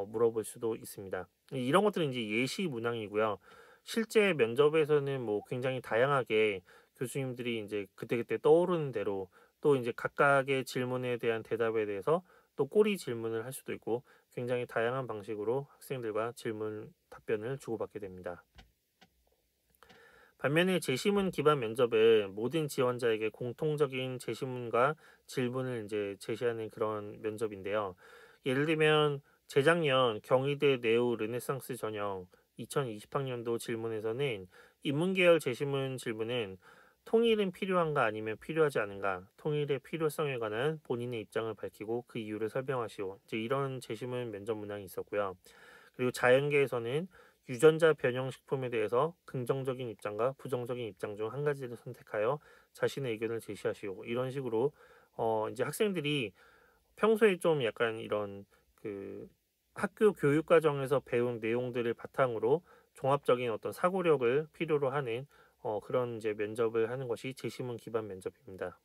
물어볼 수도 있습니다. 이런 것들은 이제 예시 문항이고요. 실제 면접에서는 뭐 굉장히 다양하게 교수님들이 이제 그때그때 떠오르는 대로 또 이제 각각의 질문에 대한 대답에 대해서 또 꼬리 질문을 할 수도 있고 굉장히 다양한 방식으로 학생들과 질문 답변을 주고받게 됩니다. 반면에 제시문 기반 면접은 모든 지원자에게 공통적인 제시문과 질문을 이제 제시하는 그런 면접인데요. 예를 들면 재작년 경희대 네오 르네상스 전형 2020학년도 질문에서는 인문계열 제시문 질문은 통일은 필요한가 아니면 필요하지 않은가, 통일의 필요성에 관한 본인의 입장을 밝히고 그 이유를 설명하시오. 이제 이런 제시문 면접 문항이 있었고요. 그리고 자연계에서는 유전자 변형 식품에 대해서 긍정적인 입장과 부정적인 입장 중 한 가지를 선택하여 자신의 의견을 제시하시오. 이런 식으로 이제 학생들이 평소에 좀 약간 이런 그 학교 교육 과정에서 배운 내용들을 바탕으로 종합적인 어떤 사고력을 필요로 하는 그런 이제 면접을 하는 것이 제시문 기반 면접입니다.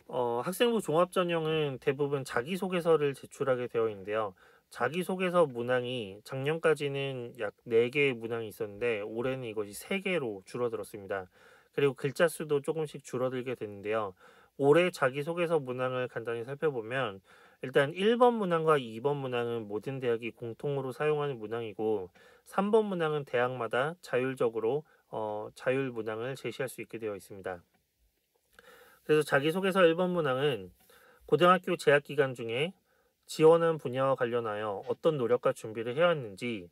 학생부 종합전형은 대부분 자기소개서를 제출하게 되어 있는데요. 자기소개서 문항이 작년까지는 약 4개의 문항이 있었는데 올해는 이것이 3개로 줄어들었습니다. 그리고 글자 수도 조금씩 줄어들게 됐는데요. 올해 자기소개서 문항을 간단히 살펴보면 일단 1번 문항과 2번 문항은 모든 대학이 공통으로 사용하는 문항이고 3번 문항은 대학마다 자율적으로 자율 문항을 제시할 수 있게 되어 있습니다. 그래서 자기소개서 1번 문항은 고등학교 재학 기간 중에 지원한 분야와 관련하여 어떤 노력과 준비를 해왔는지,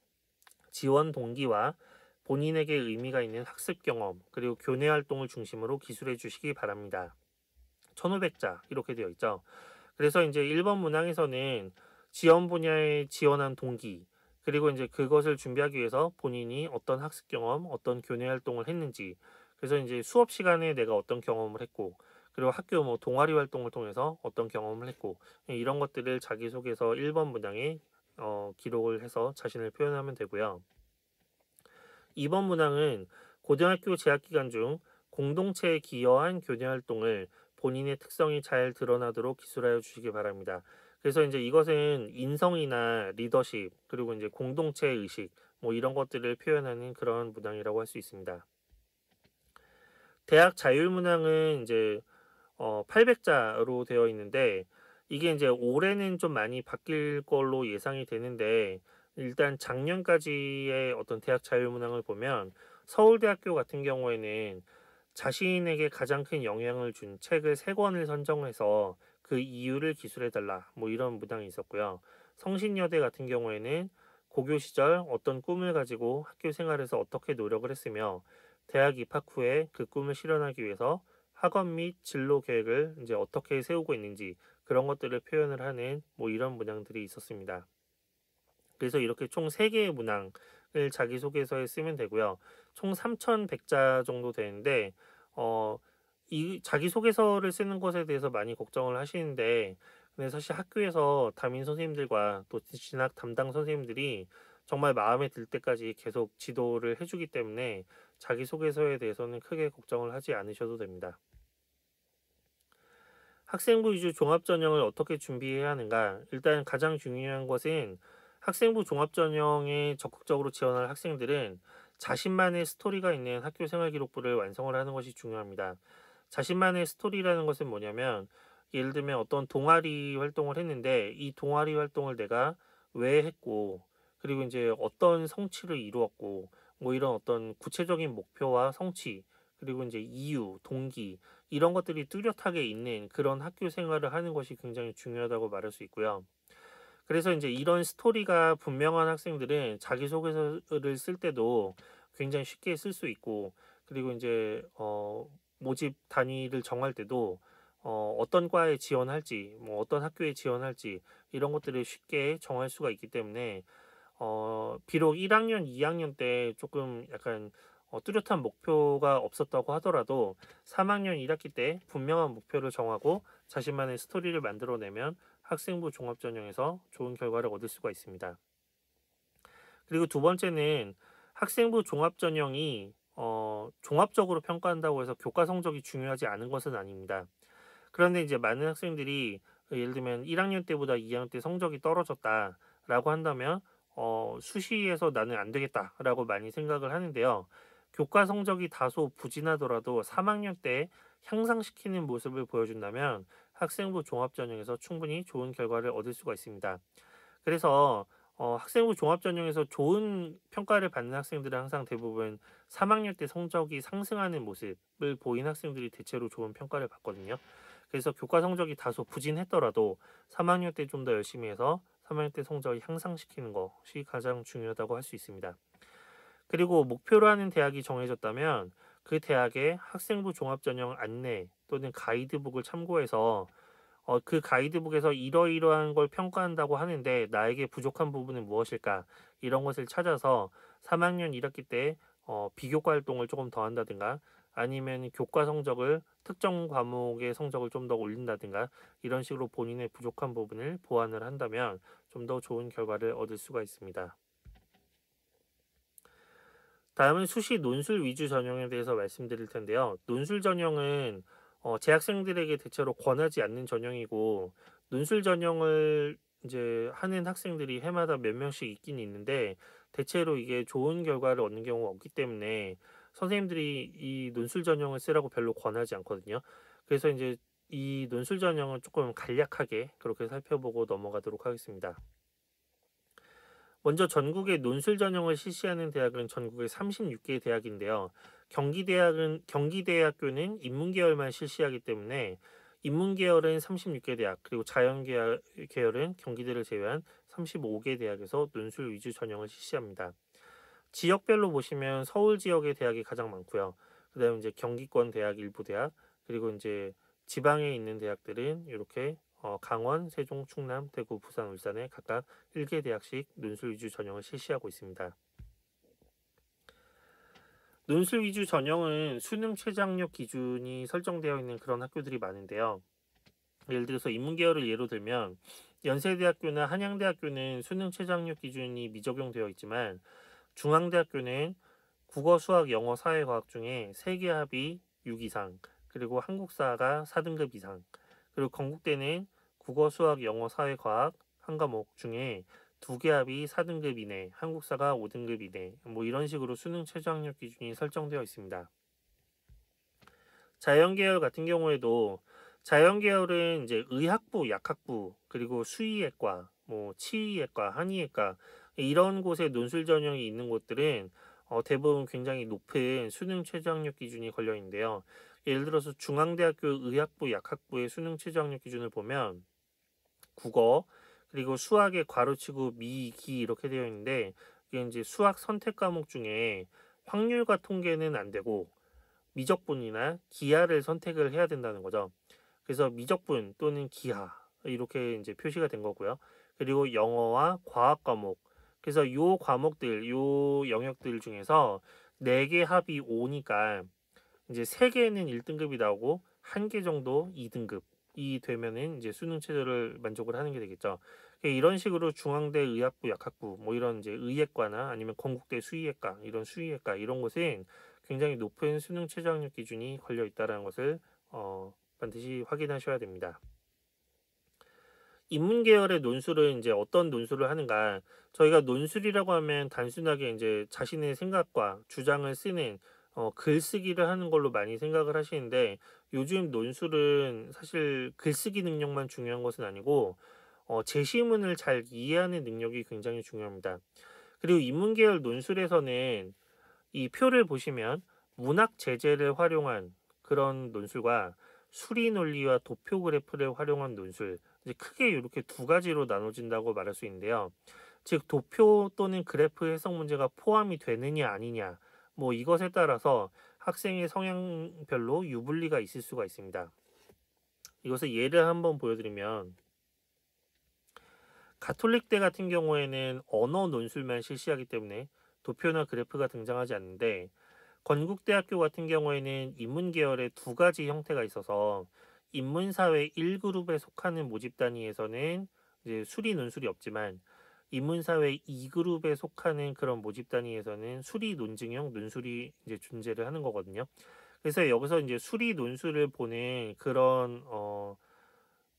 지원 동기와 본인에게 의미가 있는 학습 경험, 그리고 교내 활동을 중심으로 기술해 주시기 바랍니다. 1500자 이렇게 되어 있죠. 그래서 이제 1번 문항에서는 지원 분야에 지원한 동기, 그리고 이제 그것을 준비하기 위해서 본인이 어떤 학습 경험, 어떤 교내 활동을 했는지, 그래서 이제 수업 시간에 내가 어떤 경험을 했고, 그리고 학교 뭐 동아리 활동을 통해서 어떤 경험을 했고, 이런 것들을 자기소개서 1번 문항에 기록을 해서 자신을 표현하면 되고요. 2번 문항은 고등학교 재학 기간 중 공동체에 기여한 교내 활동을 본인의 특성이 잘 드러나도록 기술하여 주시기 바랍니다. 그래서 이제 이것은 인성이나 리더십, 그리고 이제 공동체 의식, 뭐 이런 것들을 표현하는 그런 문항이라고 할 수 있습니다. 대학 자율문항은 이제 800자로 되어 있는데 이게 이제 올해는 좀 많이 바뀔 걸로 예상이 되는데 일단 작년까지의 어떤 대학 자율문항을 보면 서울대학교 같은 경우에는 자신에게 가장 큰 영향을 준 책을 3권을 선정해서 그 이유를 기술해달라 뭐 이런 문항이 있었고요. 성신여대 같은 경우에는 고교 시절 어떤 꿈을 가지고 학교 생활에서 어떻게 노력을 했으며 대학 입학 후에 그 꿈을 실현하기 위해서 학업 및 진로 계획을 이제 어떻게 세우고 있는지 그런 것들을 표현을 하는 뭐 이런 문항들이 있었습니다. 그래서 이렇게 총 3개의 문항을 자기소개서에 쓰면 되고요. 총 3,100자 정도 되는데 이 자기소개서를 쓰는 것에 대해서 많이 걱정을 하시는데 근데 사실 학교에서 담임 선생님들과 또 진학 담당 선생님들이 정말 마음에 들 때까지 계속 지도를 해주기 때문에 자기소개서에 대해서는 크게 걱정을 하지 않으셔도 됩니다. 학생부 위주 종합전형을 어떻게 준비해야 하는가? 일단 가장 중요한 것은 학생부 종합전형에 적극적으로 지원할 학생들은 자신만의 스토리가 있는 학교 생활기록부를 완성을 하는 것이 중요합니다. 자신만의 스토리라는 것은 뭐냐면 예를 들면 어떤 동아리 활동을 했는데 이 동아리 활동을 내가 왜 했고 그리고 이제 어떤 성취를 이루었고 뭐 이런 어떤 구체적인 목표와 성취 그리고 이제 이유, 동기 이런 것들이 뚜렷하게 있는 그런 학교 생활을 하는 것이 굉장히 중요하다고 말할 수 있고요. 그래서 이제 이런 스토리가 분명한 학생들은 자기소개서를 쓸 때도 굉장히 쉽게 쓸 수 있고, 그리고 이제 모집 단위를 정할 때도 어떤 과에 지원할지, 뭐 어떤 학교에 지원할지 이런 것들을 쉽게 정할 수가 있기 때문에 비록 1학년, 2학년 때 조금 약간 뚜렷한 목표가 없었다고 하더라도 3학년 1학기 때 분명한 목표를 정하고 자신만의 스토리를 만들어내면 학생부 종합전형에서 좋은 결과를 얻을 수가 있습니다. 그리고 두 번째는 학생부 종합전형이 종합적으로 평가한다고 해서 교과 성적이 중요하지 않은 것은 아닙니다. 그런데 이제 많은 학생들이 예를 들면 1학년 때보다 2학년 때 성적이 떨어졌다라고 한다면 수시에서 나는 안 되겠다라고 많이 생각을 하는데요. 교과 성적이 다소 부진하더라도 3학년 때 향상시키는 모습을 보여준다면 학생부 종합전형에서 충분히 좋은 결과를 얻을 수가 있습니다. 그래서 학생부 종합전형에서 좋은 평가를 받는 학생들은 항상 대부분 3학년 때 성적이 상승하는 모습을 보인 학생들이 대체로 좋은 평가를 받거든요. 그래서 교과 성적이 다소 부진했더라도 3학년 때 좀 더 열심히 해서 3학년 때 성적을 향상시키는 것이 가장 중요하다고 할 수 있습니다. 그리고 목표로 하는 대학이 정해졌다면 그 대학의 학생부 종합전형 안내 또는 가이드북을 참고해서 그 가이드북에서 이러이러한 걸 평가한다고 하는데 나에게 부족한 부분은 무엇일까? 이런 것을 찾아서 3학년 1학기 때 비교과 활동을 조금 더 한다든가 아니면 교과 성적을 특정 과목의 성적을 좀 더 올린다든가 이런 식으로 본인의 부족한 부분을 보완을 한다면 좀 더 좋은 결과를 얻을 수가 있습니다. 다음은 수시 논술 위주 전형에 대해서 말씀드릴 텐데요. 논술 전형은 재학생들에게 대체로 권하지 않는 전형이고, 논술 전형을 이제 하는 학생들이 해마다 몇 명씩 있긴 있는데, 대체로 이게 좋은 결과를 얻는 경우가 없기 때문에 선생님들이 이 논술 전형을 쓰라고 별로 권하지 않거든요. 그래서 이제 이 논술 전형은 조금 간략하게 그렇게 살펴보고 넘어가도록 하겠습니다. 먼저 전국의 논술 전형을 실시하는 대학은 전국에 36개 대학인데요. 경기대학교는 인문계열만 실시하기 때문에 인문계열은 36개 대학, 그리고 자연계열은 경기대를 제외한 35개 대학에서 논술 위주 전형을 실시합니다. 지역별로 보시면 서울 지역의 대학이 가장 많고요. 그다음에 이제 경기권 대학 일부 대학, 그리고 이제 지방에 있는 대학들은 이렇게 강원, 세종, 충남, 대구, 부산, 울산에 각각 1개 대학씩 논술 위주 전형을 실시하고 있습니다. 논술 위주 전형은 수능 최저학력 기준이 설정되어 있는 그런 학교들이 많은데요. 예를 들어서 인문계열을 예로 들면 연세대학교나 한양대학교는 수능 최저학력 기준이 미적용되어 있지만, 중앙대학교는 국어, 수학, 영어, 사회과학 중에 3개 합이 6 이상, 그리고 한국사가 4등급 이상, 그리고 건국대는 국어, 수학, 영어, 사회과학 한 과목 중에 2개 합이 4등급 이내, 한국사가 5등급 이내, 뭐 이런 식으로 수능 최저학력 기준이 설정되어 있습니다. 자연계열 같은 경우에도 자연계열은 이제 의학부, 약학부, 그리고 수의예과, 뭐 치의예과, 한의예과 이런 곳에 논술 전형이 있는 곳들은 대부분 굉장히 높은 수능 최저학력 기준이 걸려 있는데요. 예를 들어서 중앙대학교 의학부, 약학부의 수능 최저학력 기준을 보면 국어, 그리고 수학의 괄호치고 미, 기 이렇게 되어 있는데, 이게 이제 수학 선택 과목 중에 확률과 통계는 안 되고 미적분이나 기하를 선택을 해야 된다는 거죠. 그래서 미적분 또는 기하 이렇게 이제 표시가 된 거고요. 그리고 영어와 과학 과목. 그래서 요 과목들, 요 영역들 중에서 4개 합이 5니까 이제 3개는 1등급이 나오고 1개 정도 2등급이 되면은 이제 수능 체제를 만족을 하는 게 되겠죠. 이런 식으로 중앙대 의학부, 약학부 뭐 이런 이제 의예과나 아니면 건국대 수의예과 이런 수의예과 이런 곳은 굉장히 높은 수능 최저학력 기준이 걸려 있다는 것을 반드시 확인하셔야 됩니다. 인문계열의 논술은 이제 어떤 논술을 하는가? 저희가 논술이라고 하면 단순하게 이제 자신의 생각과 주장을 쓰는 글쓰기를 하는 걸로 많이 생각을 하시는데, 요즘 논술은 사실 글쓰기 능력만 중요한 것은 아니고 제시문을 잘 이해하는 능력이 굉장히 중요합니다. 그리고 인문계열 논술에서는 이 표를 보시면 문학 제재를 활용한 그런 논술과 수리 논리와 도표 그래프를 활용한 논술, 이제 크게 이렇게 두 가지로 나눠진다고 말할 수 있는데요. 즉 도표 또는 그래프 해석 문제가 포함이 되느냐 아니냐, 뭐 이것에 따라서 학생의 성향별로 유불리가 있을 수가 있습니다. 이것을 예를 한번 보여드리면, 가톨릭대 같은 경우에는 언어 논술만 실시하기 때문에 도표나 그래프가 등장하지 않는데, 건국대학교 같은 경우에는 인문계열의 두 가지 형태가 있어서 인문사회 1그룹에 속하는 모집 단위에서는 이제 수리 논술이 없지만, 인문사회 2그룹에 속하는 그런 모집 단위에서는 수리 논증형 논술이 이제 존재를 하는 거거든요. 그래서 여기서 이제 수리 논술을 보는 그런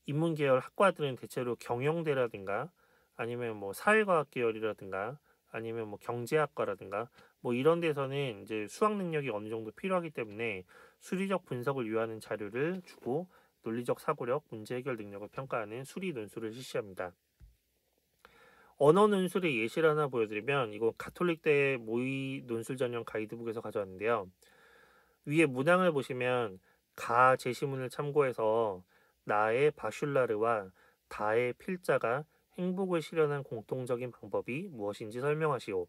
인문계열 학과들은 대체로 경영대라든가 아니면 뭐 사회과학 계열이라든가 아니면 뭐 경제학과라든가 뭐 이런 데서는 이제 수학 능력이 어느 정도 필요하기 때문에 수리적 분석을 유하는 자료를 주고 논리적 사고력, 문제 해결 능력을 평가하는 수리 논술을 실시합니다. 언어 논술의 예시를 하나 보여드리면, 이거 가톨릭대 모의 논술 전형 가이드북에서 가져왔는데요. 위에 문항을 보시면 가 제시문을 참고해서 나의 바슐라르와 다의 필자가 행복을 실현한 공통적인 방법이 무엇인지 설명하시오.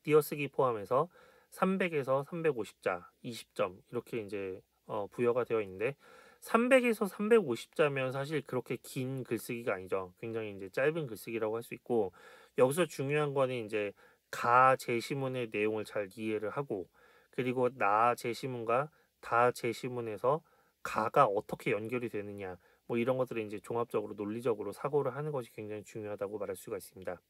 띄어쓰기 포함해서 300에서 350자, 20점 이렇게 이제 부여가 되어 있는데, 300에서 350자면 사실 그렇게 긴 글쓰기가 아니죠. 굉장히 이제 짧은 글쓰기라고 할 수 있고, 여기서 중요한 거는 이제 가 제시문의 내용을 잘 이해를 하고, 그리고 나 제시문과 다 제시문에서 가가 어떻게 연결이 되느냐, 뭐 이런 것들을 이제 종합적으로 논리적으로 사고를 하는 것이 굉장히 중요하다고 말할 수가 있습니다.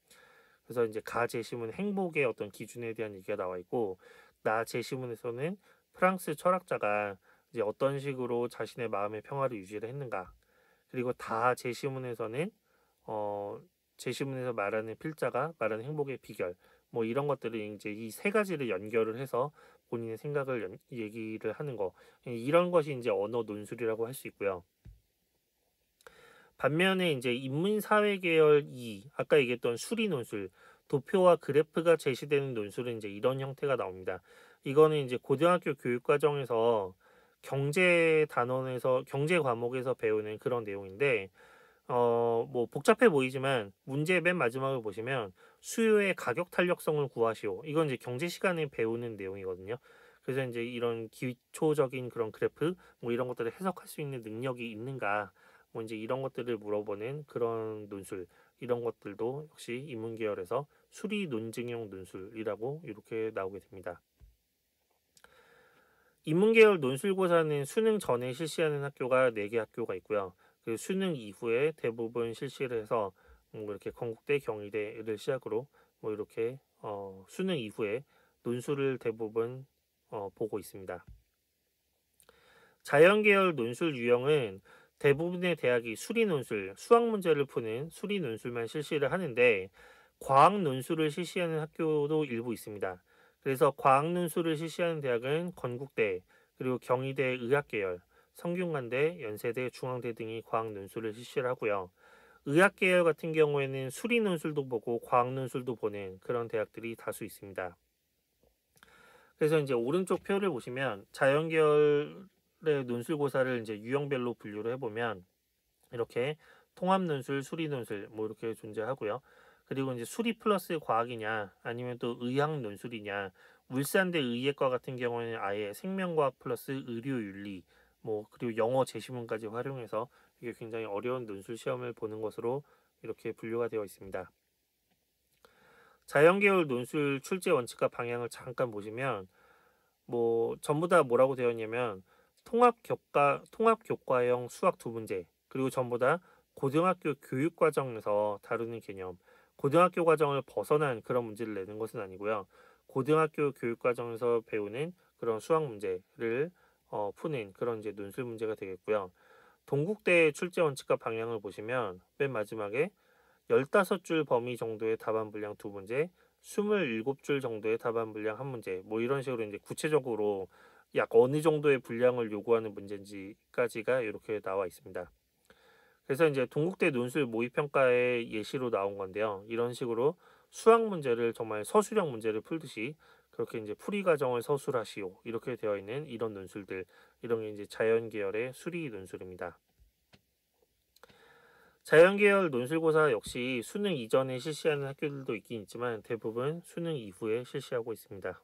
그래서 이제 가 제시문 행복의 어떤 기준에 대한 얘기가 나와 있고, 나 제시문에서는 프랑스 철학자가 이제 어떤 식으로 자신의 마음의 평화를 유지를 했는가. 그리고 다 제시문에서는 어 제시문에서 말하는 필자가 말하는 행복의 비결, 뭐 이런 것들을 이제 이 세 가지를 연결을 해서 본인의 생각을 얘기를 하는 거, 이런 것이 이제 언어 논술이라고 할 수 있고요. 반면에 이제 인문사회 계열 2, 아까 얘기했던 수리 논술, 도표와 그래프가 제시되는 논술은 이제 이런 형태가 나옵니다. 이거는 이제 고등학교 교육 과정에서 경제 단원에서 경제 과목에서 배우는 그런 내용인데, 뭐 복잡해 보이지만 문제 맨 마지막을 보시면 수요의 가격 탄력성을 구하시오. 이건 이제 경제 시간에 배우는 내용이거든요. 그래서 이제 이런 기초적인 그런 그래프, 뭐 이런 것들을 해석할 수 있는 능력이 있는가, 뭐 이제 이런 것들을 물어보는 그런 논술, 이런 것들도 역시 인문 계열에서 수리 논증형 논술이라고 이렇게 나오게 됩니다. 인문 계열 논술고사는 수능 전에 실시하는 학교가 4개 학교가 있고요. 그 수능 이후에 대부분 실시를 해서 뭐 이렇게 건국대, 경희대를 시작으로 뭐 이렇게 수능 이후에 논술을 대부분 보고 있습니다. 자연계열 논술 유형은 대부분의 대학이 수리 논술, 수학 문제를 푸는 수리 논술만 실시를 하는데, 과학 논술을 실시하는 학교도 일부 있습니다. 그래서 과학 논술을 실시하는 대학은 건국대, 그리고 경희대 의학계열, 성균관대, 연세대, 중앙대 등이 과학 논술을 실시를 하고요. 의학계열 같은 경우에는 수리 논술도 보고 과학 논술도 보는 그런 대학들이 다수 있습니다. 그래서 이제 오른쪽 표를 보시면 자연계열의 논술고사를 이제 유형별로 분류를 해보면 이렇게 통합 논술, 수리 논술 뭐 이렇게 존재하고요. 그리고 이제 수리 플러스 과학이냐 아니면 또 의학 논술이냐, 울산대 의예과 같은 경우에는 아예 생명과학 플러스 의료윤리, 뭐 그리고 영어 제시문까지 활용해서 이게 굉장히 어려운 논술 시험을 보는 것으로 이렇게 분류가 되어 있습니다. 자연계열 논술 출제 원칙과 방향을 잠깐 보시면 뭐 전부 다 뭐라고 되어 있냐면 통합 교과형 수학 2문제, 그리고 전부 다 고등학교 교육 과정에서 다루는 개념, 고등학교 과정을 벗어난 그런 문제를 내는 것은 아니고요. 고등학교 교육 과정에서 배우는 그런 수학 문제를 푸는 그런 이제 논술 문제가 되겠고요. 동국대 출제 원칙과 방향을 보시면 맨 마지막에 15줄 범위 정도의 답안 분량 2문제, 27줄 정도의 답안 분량 1문제, 뭐 이런 식으로 이제 구체적으로 약 어느 정도의 분량을 요구하는 문제인지까지가 이렇게 나와 있습니다. 그래서 이제 동국대 논술 모의평가의 예시로 나온 건데요. 이런 식으로 수학 문제를 정말 서술형 문제를 풀듯이 그렇게 이제 풀이 과정을 서술하시오, 이렇게 되어 있는 이런 논술들, 이런 게 이제 자연 계열의 수리 논술입니다. 자연계열 논술고사 역시 수능 이전에 실시하는 학교들도 있긴 있지만 대부분 수능 이후에 실시하고 있습니다.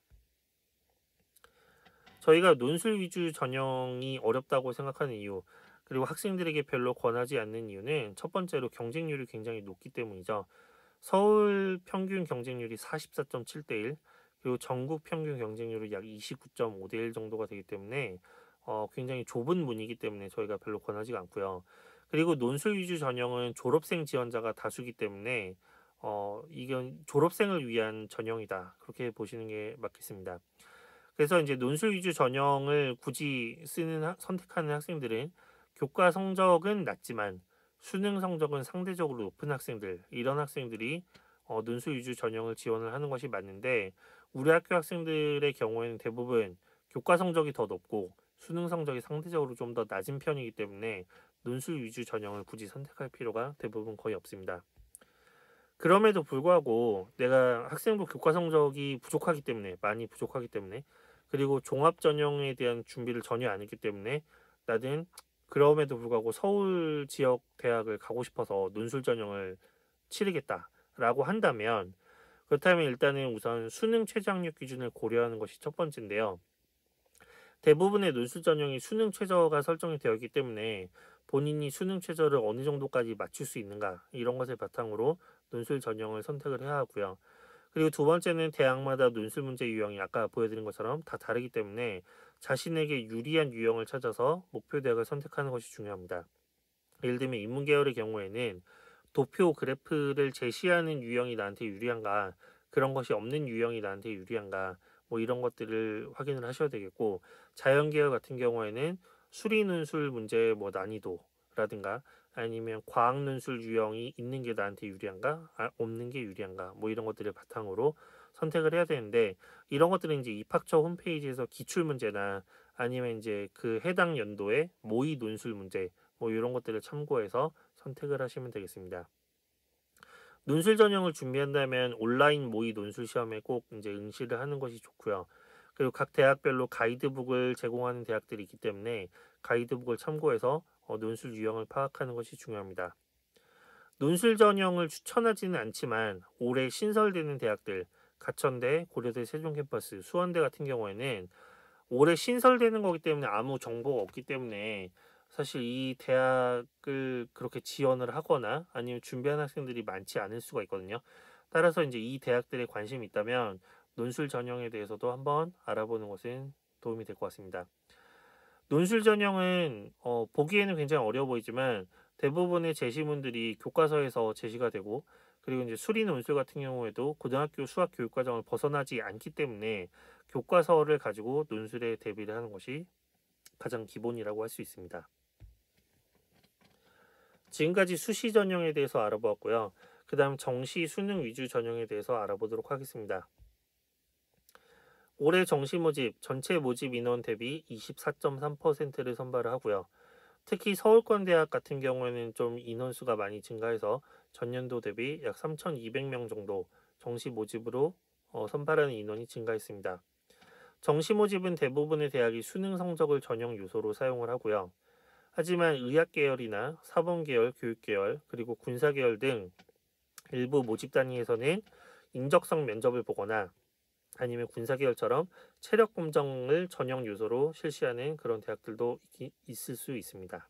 저희가 논술 위주 전형이 어렵다고 생각하는 이유, 그리고 학생들에게 별로 권하지 않는 이유는 첫 번째로 경쟁률이 굉장히 높기 때문이죠. 서울 평균 경쟁률이 44.7대 1, 그리고 전국 평균 경쟁률이 약 29.5대 1 정도가 되기 때문에 굉장히 좁은 문이기 때문에 저희가 별로 권하지가 않고요. 그리고 논술 위주 전형은 졸업생 지원자가 다수기 때문에 이건 졸업생을 위한 전형이다, 그렇게 보시는 게 맞겠습니다. 그래서 이제 논술 위주 전형을 굳이 선택하는 학생들은 교과 성적은 낮지만 수능 성적은 상대적으로 높은 학생들, 이런 학생들이 논술 위주 전형을 지원을 하는 것이 맞는데, 우리 학교 학생들의 경우에는 대부분 교과 성적이 더 높고 수능 성적이 상대적으로 좀 더 낮은 편이기 때문에 논술 위주 전형을 굳이 선택할 필요가 대부분 거의 없습니다. 그럼에도 불구하고 내가 학생부 교과 성적이 부족하기 때문에, 많이 부족하기 때문에, 그리고 종합 전형에 대한 준비를 전혀 안 했기 때문에 나는 그럼에도 불구하고 서울 지역 대학을 가고 싶어서 논술 전형을 치르겠다라고 한다면, 그렇다면 일단은 우선 수능 최저 학력 기준을 고려하는 것이 첫 번째인데요. 대부분의 논술 전형이 수능 최저가 설정이 되어 있기 때문에 본인이 수능 최저를 어느 정도까지 맞출 수 있는가, 이런 것을 바탕으로 논술 전형을 선택을 해야 하고요. 그리고 두 번째는 대학마다 논술 문제 유형이 아까 보여드린 것처럼 다 다르기 때문에 자신에게 유리한 유형을 찾아서 목표 대학을 선택하는 것이 중요합니다. 예를 들면 인문계열의 경우에는 도표 그래프를 제시하는 유형이 나한테 유리한가, 그런 것이 없는 유형이 나한테 유리한가, 뭐 이런 것들을 확인을 하셔야 되겠고, 자연계열 같은 경우에는 수리논술 문제의 뭐 난이도라든가 아니면 과학논술 유형이 있는 게 나한테 유리한가, 없는 게 유리한가, 뭐 이런 것들을 바탕으로 선택을 해야 되는데, 이런 것들은 이제 입학처 홈페이지에서 기출 문제나 아니면 이제 그 해당 연도의 모의 논술 문제, 뭐 이런 것들을 참고해서 선택을 하시면 되겠습니다. 논술 전형을 준비한다면 온라인 모의 논술 시험에 꼭 이제 응시를 하는 것이 좋고요. 그리고 각 대학별로 가이드북을 제공하는 대학들이 있기 때문에 가이드북을 참고해서 논술 유형을 파악하는 것이 중요합니다. 논술 전형을 추천하지는 않지만 올해 신설되는 대학들, 가천대, 고려대, 세종캠퍼스, 수원대 같은 경우에는 올해 신설되는 거기 때문에 아무 정보가 없기 때문에 사실 이 대학을 그렇게 지원을 하거나 아니면 준비하는 학생들이 많지 않을 수가 있거든요. 따라서 이제 이 대학들에 관심이 있다면 논술 전형에 대해서도 한번 알아보는 것은 도움이 될 것 같습니다. 논술 전형은 보기에는 굉장히 어려워 보이지만 대부분의 제시문들이 교과서에서 제시가 되고, 그리고 이제 수리 논술 같은 경우에도 고등학교 수학 교육 과정을 벗어나지 않기 때문에 교과서를 가지고 논술에 대비를 하는 것이 가장 기본이라고 할 수 있습니다. 지금까지 수시 전형에 대해서 알아보았고요. 그 다음 정시 수능 위주 전형에 대해서 알아보도록 하겠습니다. 올해 정시 모집 전체 모집 인원 대비 24.3%를 선발을 하고요. 특히 서울권 대학 같은 경우에는 좀 인원수가 많이 증가해서 전년도 대비 약 3,200명 정도 정시 모집으로 선발하는 인원이 증가했습니다. 정시 모집은 대부분의 대학이 수능 성적을 전형 요소로 사용을 하고요. 하지만 의학 계열이나 사범 계열, 교육 계열, 그리고 군사 계열 등 일부 모집 단위에서는 인적성 면접을 보거나 아니면 군사 계열처럼 체력 검정을 전형 요소로 실시하는 그런 대학들도 있을 수 있습니다.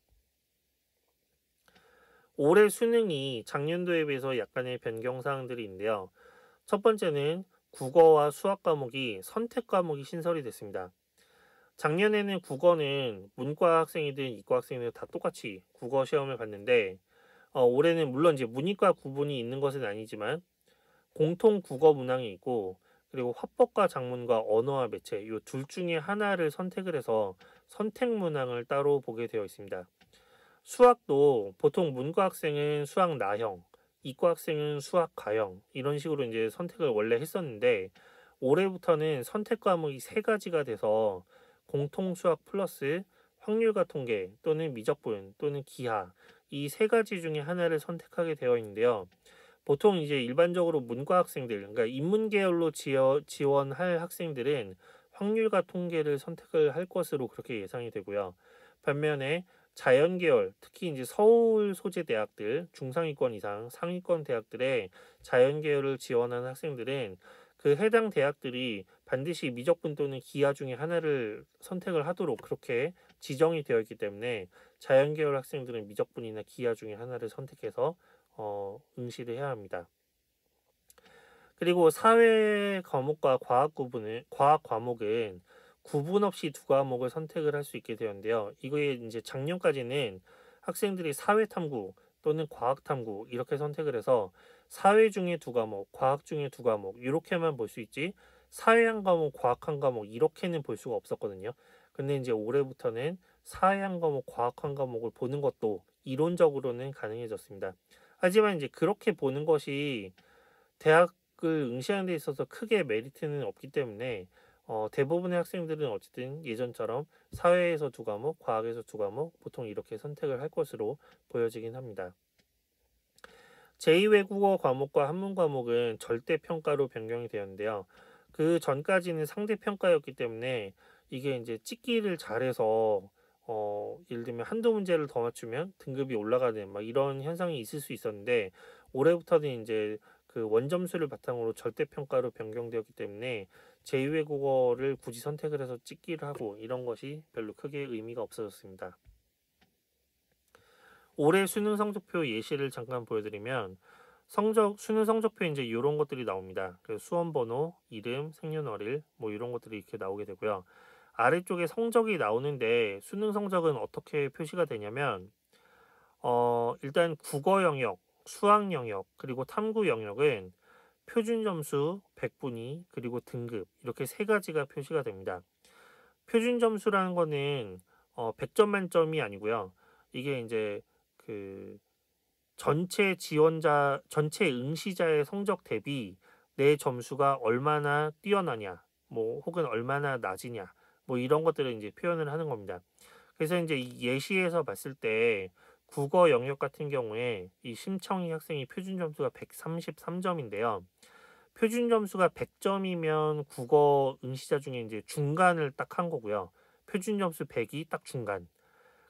올해 수능이 작년도에 비해서 약간의 변경 사항들이 있는데요. 첫 번째는 국어와 수학 과목이 선택 과목이 신설이 됐습니다. 작년에는 국어는 문과 학생이든 이과 학생이든 다 똑같이 국어 시험을 봤는데, 올해는 물론 이제 문이과 구분이 있는 것은 아니지만 공통 국어 문항이 있고, 그리고 화법과 작문과 언어와 매체 이 둘 중에 하나를 선택을 해서 선택 문항을 따로 보게 되어 있습니다. 수학도 보통 문과 학생은 수학 나형, 이과 학생은 수학 가형 이런 식으로 이제 선택을 원래 했었는데, 올해부터는 선택 과목이 세 가지가 돼서 공통 수학 플러스 확률과 통계 또는 미적분 또는 기하 이 세 가지 중에 하나를 선택하게 되어 있는데요. 보통 이제 일반적으로 문과 학생들, 그러니까 인문 계열로 지원할 학생들은 확률과 통계를 선택을 할 것으로 그렇게 예상이 되고요. 반면에 자연 계열, 특히 이제 서울 소재 대학들, 중상위권 이상 상위권 대학들의 자연 계열을 지원하는 학생들은 그 해당 대학들이 반드시 미적분 또는 기하 중에 하나를 선택을 하도록 그렇게 지정이 되어 있기 때문에 자연 계열 학생들은 미적분이나 기하 중에 하나를 선택해서 응시를 해야 합니다. 그리고 사회 과목과 과학 과목은 구분 없이 두 과목을 선택을 할 수 있게 되었는데요. 이거에 이제 작년까지는 학생들이 사회 탐구 또는 과학 탐구 이렇게 선택을 해서 사회 중에 두 과목, 과학 중에 두 과목 이렇게만 볼 수 있지 사회 한 과목, 과학 한 과목 이렇게는 볼 수가 없었거든요. 근데 이제 올해부터는 사회 한 과목, 과학 한 과목을 보는 것도 이론적으로는 가능해졌습니다. 하지만 이제 그렇게 보는 것이 대학을 응시하는 데 있어서 크게 메리트는 없기 때문에 대부분의 학생들은 어쨌든 예전처럼 사회에서 두 과목, 과학에서 두 과목 보통 이렇게 선택을 할 것으로 보여지긴 합니다. 제2외국어 과목과 한문 과목은 절대 평가로 변경이 되었는데요. 그 전까지는 상대 평가였기 때문에 이게 이제 찍기를 잘해서 예를 들면 한두 문제를 더 맞추면 등급이 올라가는 막 이런 현상이 있을 수 있었는데, 올해부터는 이제 그 원점수를 바탕으로 절대 평가로 변경되었기 때문에 제2외국어를 굳이 선택을 해서 찍기를 하고 이런 것이 별로 크게 의미가 없어졌습니다. 올해 수능 성적표 예시를 잠깐 보여드리면 수능 성적표에 이제 이런 것들이 나옵니다. 그 수험 번호, 이름, 생년월일 뭐 이런 것들이 이렇게 나오게 되고요. 아래쪽에 성적이 나오는데 수능 성적은 어떻게 표시가 되냐면 일단 국어 영역, 수학 영역, 그리고 탐구 영역은 표준 점수, 백분위, 그리고 등급 이렇게 세 가지가 표시가 됩니다. 표준 점수라는 거는 100점 만점이 아니고요. 이게 이제 그 전체 응시자의 성적 대비 내 점수가 얼마나 뛰어나냐, 뭐 혹은 얼마나 낮으냐, 뭐 이런 것들을 이제 표현을 하는 겁니다. 그래서 이제 이 예시에서 봤을 때 국어 영역 같은 경우에 이 심청희 학생이 표준 점수가 133점인데요. 표준 점수가 100점이면 국어 응시자 중에 이제 중간을 딱 한 거고요. 표준 점수 100이 딱 중간.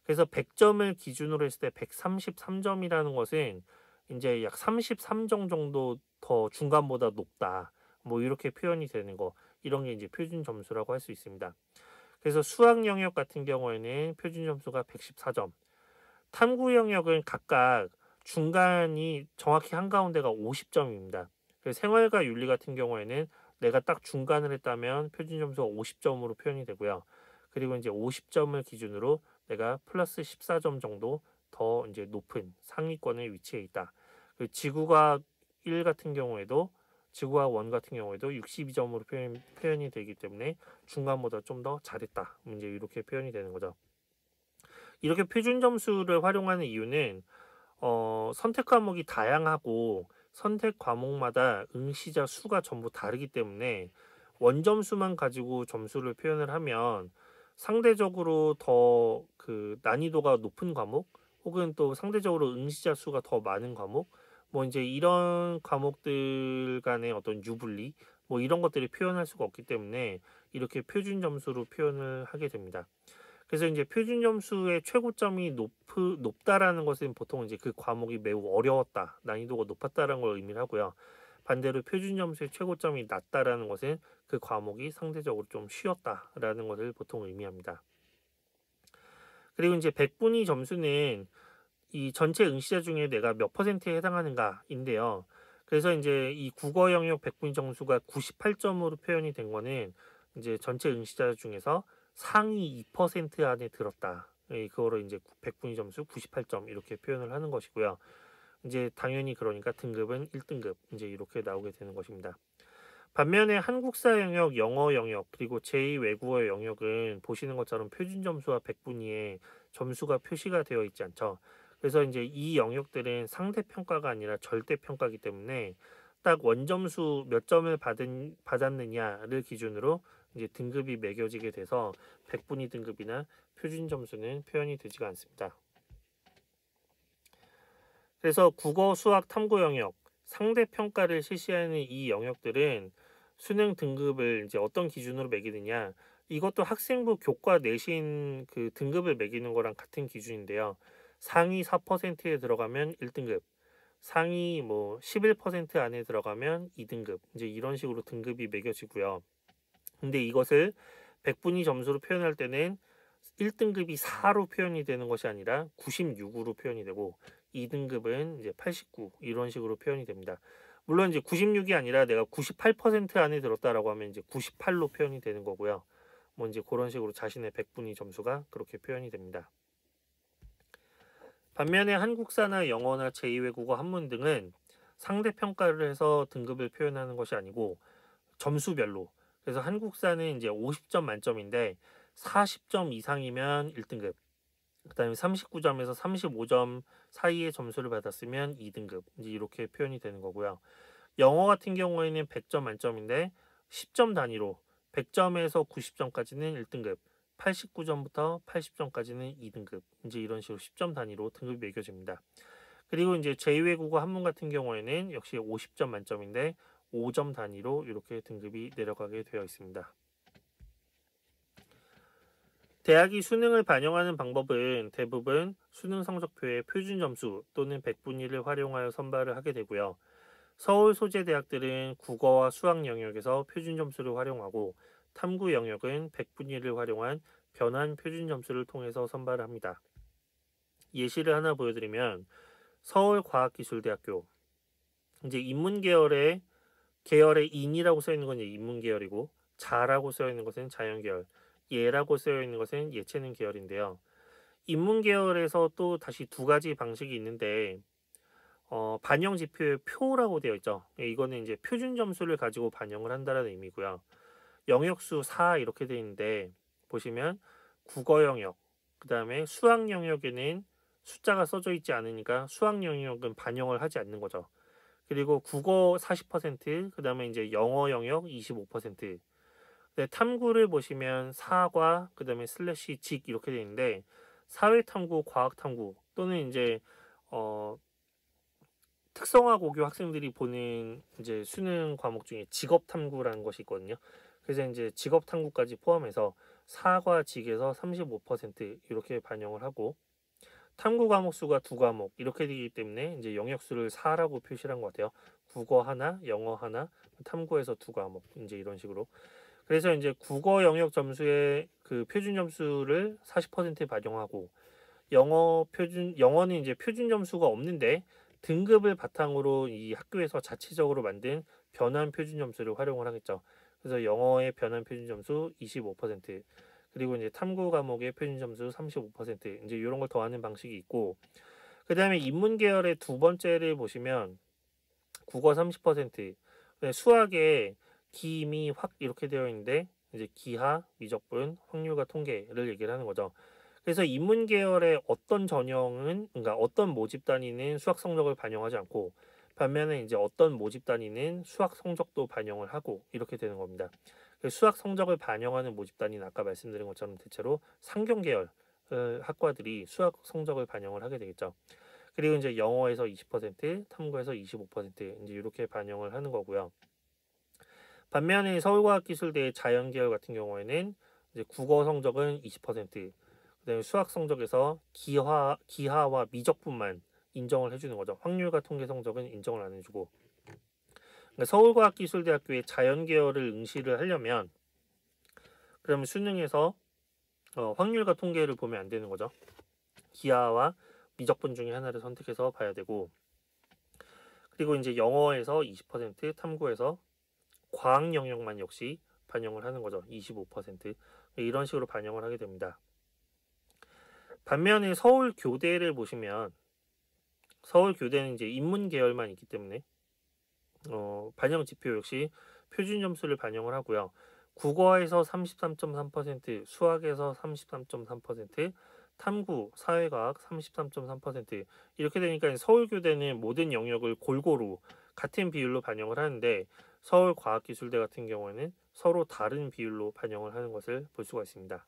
그래서 100점을 기준으로 했을 때 133점이라는 것은 이제 약 33점 정도 더 중간보다 높다. 뭐 이렇게 표현이 되는 거. 이런 게 이제 표준 점수라고 할 수 있습니다. 그래서 수학 영역 같은 경우에는 표준 점수가 114점. 탐구 영역은 각각 중간이 정확히 한가운데가 50점입니다. 생활과 윤리 같은 경우에는 내가 딱 중간을 했다면 표준 점수가 50점으로 표현이 되고요. 그리고 이제 50점을 기준으로 내가 플러스 14점 정도 더 이제 높은 상위권에 위치해 있다. 지구과학 1 같은 경우에도 지구과학 1 같은 경우에도 62점으로 표현이 되기 때문에 중간보다 좀 더 잘했다. 이제 이렇게 표현이 되는 거죠. 이렇게 표준 점수를 활용하는 이유는 선택 과목이 다양하고 선택 과목마다 응시자 수가 전부 다르기 때문에 원점수만 가지고 점수를 표현을 하면 상대적으로 더 그 난이도가 높은 과목 혹은 또 상대적으로 응시자 수가 더 많은 과목 뭐 이제 이런 과목들 간의 어떤 유불리 뭐 이런 것들을 표현할 수가 없기 때문에 이렇게 표준 점수로 표현을 하게 됩니다. 그래서 이제 표준 점수의 최고점이 높다라는 것은 보통 이제 그 과목이 매우 어려웠다, 난이도가 높았다라는 걸 의미를 하고요. 반대로 표준 점수의 최고점이 낮다라는 것은 그 과목이 상대적으로 좀 쉬웠다라는 것을 보통 의미합니다. 그리고 이제 백분위 점수는 이 전체 응시자 중에 내가 몇 퍼센트에 해당하는가인데요. 그래서 이제 이 국어 영역 백분위 점수가 98점으로 표현이 된 거는 이제 전체 응시자 중에서 상위 2% 안에 들었다. 그거로 이제 백분위 점수 98점 이렇게 표현을 하는 것이고요. 이제 당연히 그러니까 등급은 1등급 이제 이렇게 나오게 되는 것입니다. 반면에 한국사 영역, 영어 영역, 그리고 제2외국어 영역은 보시는 것처럼 표준 점수와 백분위에 점수가 표시가 되어 있지 않죠. 그래서 이제 이 영역들은 상대 평가가 아니라 절대 평가이기 때문에 딱 원점수 몇 점을 받았느냐를 기준으로 이제 등급이 매겨지게 돼서 백분위 등급이나 표준 점수는 표현이 되지가 않습니다. 그래서 국어, 수학, 탐구 영역, 상대 평가를 실시하는 이 영역들은 수능 등급을 이제 어떤 기준으로 매기느냐, 이것도 학생부 교과 내신 그 등급을 매기는 거랑 같은 기준인데요. 상위 4%에 들어가면 1등급, 상위 뭐 11% 안에 들어가면 2등급, 이제 이런 식으로 등급이 매겨지고요. 근데 이것을 백분위 점수로 표현할 때는 1등급이 4로 표현이 되는 것이 아니라 96으로 표현이 되고 2등급은 이제 89 이런 식으로 표현이 됩니다. 물론 이제 96이 아니라 내가 98% 안에 들었다라고 하면 이제 98로 표현이 되는 거고요. 뭐 이제 그런 식으로 자신의 백분위 점수가 그렇게 표현이 됩니다. 반면에 한국사나 영어나 제2외국어 한문 등은 상대 평가를 해서 등급을 표현하는 것이 아니고 점수별로. 그래서 한국사는 이제 50점 만점인데 40점 이상이면 1등급, 그다음에 39점에서 35점 사이의 점수를 받았으면 2등급. 이제 이렇게 표현이 되는 거고요. 영어 같은 경우에는 100점 만점인데 10점 단위로 100점에서 90점까지는 1등급, 89점부터 80점까지는 2등급. 이제 이런 식으로 10점 단위로 등급이 매겨집니다. 그리고 이제 제2외국어 한문 같은 경우에는 역시 50점 만점인데 5점 단위로 이렇게 등급이 내려가게 되어 있습니다. 대학이 수능을 반영하는 방법은 대부분 수능 성적표의 표준 점수 또는 백분위를 활용하여 선발을 하게 되고요. 서울 소재 대학들은 국어와 수학 영역에서 표준 점수를 활용하고 탐구 영역은 백분위를 활용한 변환 표준 점수를 통해서 선발을 합니다. 예시를 하나 보여드리면 서울과학기술대학교 이제 인문 계열에 인이라고 써 있는 건 이제 인문 계열이고 자라고 써 있는 것은 자연 계열, 예라고 쓰여 있는 것은 예체능 계열인데요. 인문 계열에서 또 다시 두 가지 방식이 있는데 반영 지표의 표라고 되어 있죠. 이거는 이제 표준 점수를 가지고 반영을 한다라는 의미고요. 영역수 4 이렇게 되어 있는데 보시면 국어 영역, 그다음에 수학 영역에는 숫자가 써져 있지 않으니까 수학 영역은 반영을 하지 않는 거죠. 그리고 국어 40%, 그다음에 이제 영어 영역 25%. 네, 탐구를 보시면 사과, 그다음에 슬래시 직 이렇게 되어 있는데 사회 탐구, 과학 탐구 또는 이제 어 특성화 고교 학생들이 보는 이제 수능 과목 중에 직업 탐구라는 것이 있거든요. 그래서 이제 직업 탐구까지 포함해서 사과 직에서 35% 이렇게 반영을 하고 탐구 과목 수가 두 과목 이렇게 되기 때문에 이제 영역수를 4라고 표시를 한 것 같아요. 국어 하나, 영어 하나, 탐구에서 두 과목 이제 이런 식으로. 그래서 이제 국어 영역 점수의 그 표준 점수를 40% 반영하고 영어는 이제 표준 점수가 없는데 등급을 바탕으로 이 학교에서 자체적으로 만든 변환 표준 점수를 활용을 하겠죠. 그래서 영어의 변환 표준 점수 25%, 그리고 이제 탐구 과목의 표준 점수 35% 이제 이런 걸 더하는 방식이 있고, 그다음에 인문 계열의 두 번째를 보시면 국어 30%, 수학에 기, 미, 확 이렇게 되어 있는데 이제 기하, 미적분, 확률과 통계를 얘기를 하는 거죠. 그래서 인문 계열의 어떤 전형은, 그러니까 어떤 모집 단위는 수학 성적을 반영하지 않고 반면에 이제 어떤 모집 단위는 수학 성적도 반영을 하고 이렇게 되는 겁니다. 수학 성적을 반영하는 모집 단위는 아까 말씀드린 것처럼 대체로 상경 계열 학과들이 수학 성적을 반영을 하게 되겠죠. 그리고 이제 영어에서 20%, 탐구에서 25% 이제 이렇게 반영을 하는 거고요. 반면에 서울과학기술대 자연계열 같은 경우에는 이제 국어 성적은 20%, 그다음에 수학 성적에서 기하와 미적분만 인정을 해주는 거죠. 확률과 통계 성적은 인정을 안 해주고. 그러니까 서울과학기술대학교의 자연계열을 응시를 하려면 그러면 수능에서 확률과 통계를 보면 안 되는 거죠. 기하와 미적분 중에 하나를 선택해서 봐야 되고, 그리고 이제 영어에서 20%, 탐구에서 과학 영역만 역시 반영을 하는 거죠. 25% 이런 식으로 반영을 하게 됩니다. 반면에 서울교대를 보시면 서울교대는 이제 인문 계열만 있기 때문에 반영 지표 역시 표준 점수를 반영을 하고요. 국어에서 33.3%, 수학에서 33.3%, 탐구, 사회과학 33.3% 이렇게 되니까 서울교대는 모든 영역을 골고루 같은 비율로 반영을 하는데 서울과학기술대 같은 경우에는 서로 다른 비율로 반영을 하는 것을 볼 수가 있습니다.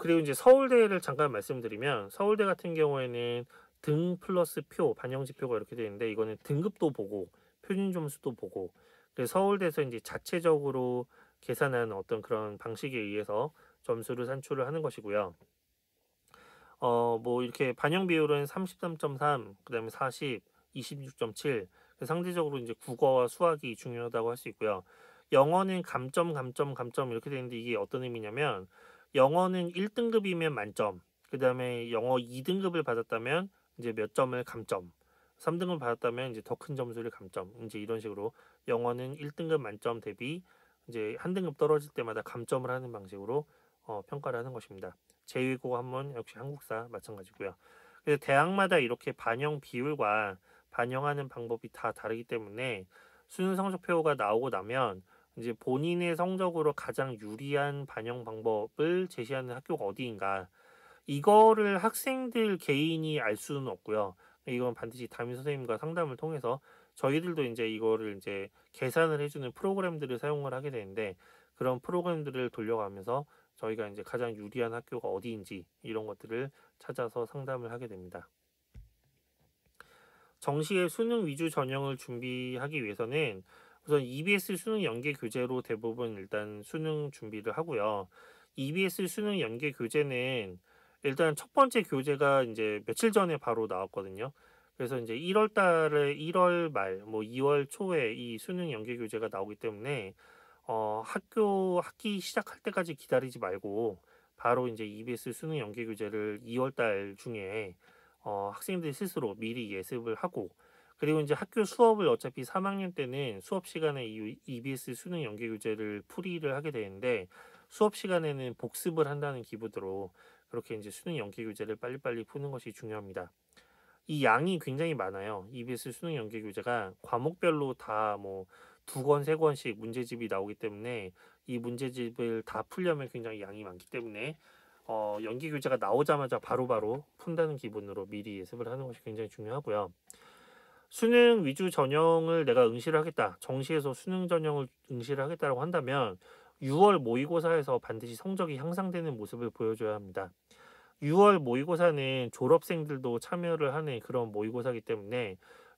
그리고 이제 서울대를 잠깐 말씀드리면 서울대 같은 경우에는 등 플러스 표 반영 지표가 이렇게 되어 있는데 이거는 등급도 보고 표준 점수도 보고, 그래서 서울대에서 이제 자체적으로 계산한 어떤 그런 방식에 의해서 점수를 산출을 하는 것이고요. 뭐 이렇게 반영 비율은 33.3, 그다음에 40, 26.7. 상대적으로 이제 국어와 수학이 중요하다고 할 수 있고요. 영어는 감점 이렇게 되는데 이게 어떤 의미냐면 영어는 1등급이면 만점, 그다음에 영어 2등급을 받았다면 이제 몇 점을 감점, 3등급 받았다면 이제 더 큰 점수를 감점, 이제 이런 식으로 영어는 1등급 만점 대비 이제 한 등급 떨어질 때마다 감점을 하는 방식으로 평가를 하는 것입니다. 제2외국어 한문 역시 한국사 마찬가지고요. 그래서 대학마다 이렇게 반영 비율과 반영하는 방법이 다 다르기 때문에 수능 성적표가 나오고 나면 이제 본인의 성적으로 가장 유리한 반영 방법을 제시하는 학교가 어디인가, 이거를 학생들 개인이 알 수는 없고요. 이건 반드시 담임 선생님과 상담을 통해서 저희들도 이제 이거를 이제 계산을 해주는 프로그램들을 사용을 하게 되는데 그런 프로그램들을 돌려가면서 저희가 이제 가장 유리한 학교가 어디인지 이런 것들을 찾아서 상담을 하게 됩니다. 정시의 수능 위주 전형을 준비하기 위해서는 우선 EBS 수능 연계 교재로 대부분 일단 수능 준비를 하고요. EBS 수능 연계 교재는 일단 첫 번째 교재가 이제 며칠 전에 바로 나왔거든요. 그래서 이제 1월 달에 1월 말, 뭐 2월 초에 이 수능 연계 교재가 나오기 때문에 학기 시작할 때까지 기다리지 말고 바로 이제 EBS 수능 연계 교재를 2월 달 중에 학생들 스스로 미리 예습을 하고, 그리고 이제 학교 수업을 어차피 3학년 때는 수업 시간에 이 EBS 수능 연계 교재를 풀이를 하게 되는데 수업 시간에는 복습을 한다는 기분으로 그렇게 이제 수능 연계 교재를 빨리빨리 푸는 것이 중요합니다. 이 양이 굉장히 많아요. EBS 수능 연계 교재가 과목별로 다 뭐 2권, 3권씩 문제집이 나오기 때문에 이 문제집을 다 풀려면 굉장히 양이 많기 때문에 연계 교재가 나오자마자 바로바로 푼다는 기분으로 미리 예습을 하는 것이 굉장히 중요하고요. 수능 위주 전형을 내가 응시를 하겠다. 정시에서 수능 전형을 응시를 하겠다라고 한다면 6월 모의고사에서 반드시 성적이 향상되는 모습을 보여줘야 합니다. 6월 모의고사는 졸업생들도 참여를 하는 그런 모의고사이기 때문에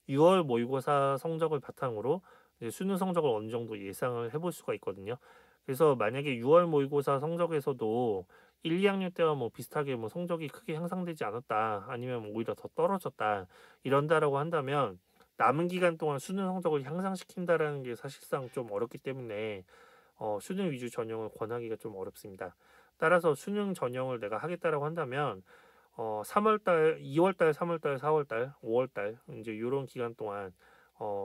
6월 모의고사 성적을 바탕으로 이제 수능 성적을 어느 정도 예상을 해볼 수가 있거든요. 그래서 만약에 6월 모의고사 성적에서도 1, 2학년 때와 뭐 비슷하게 뭐 성적이 크게 향상되지 않았다, 아니면 뭐 오히려 더 떨어졌다 이런다라고 한다면 남은 기간 동안 수능 성적을 향상시킨다라는 게 사실상 좀 어렵기 때문에 수능 위주 전형을 권하기가 좀 어렵습니다. 따라서 수능 전형을 내가 하겠다라고 한다면 3월달, 2월달, 3월달, 4월달, 5월달 이제 이런 기간 동안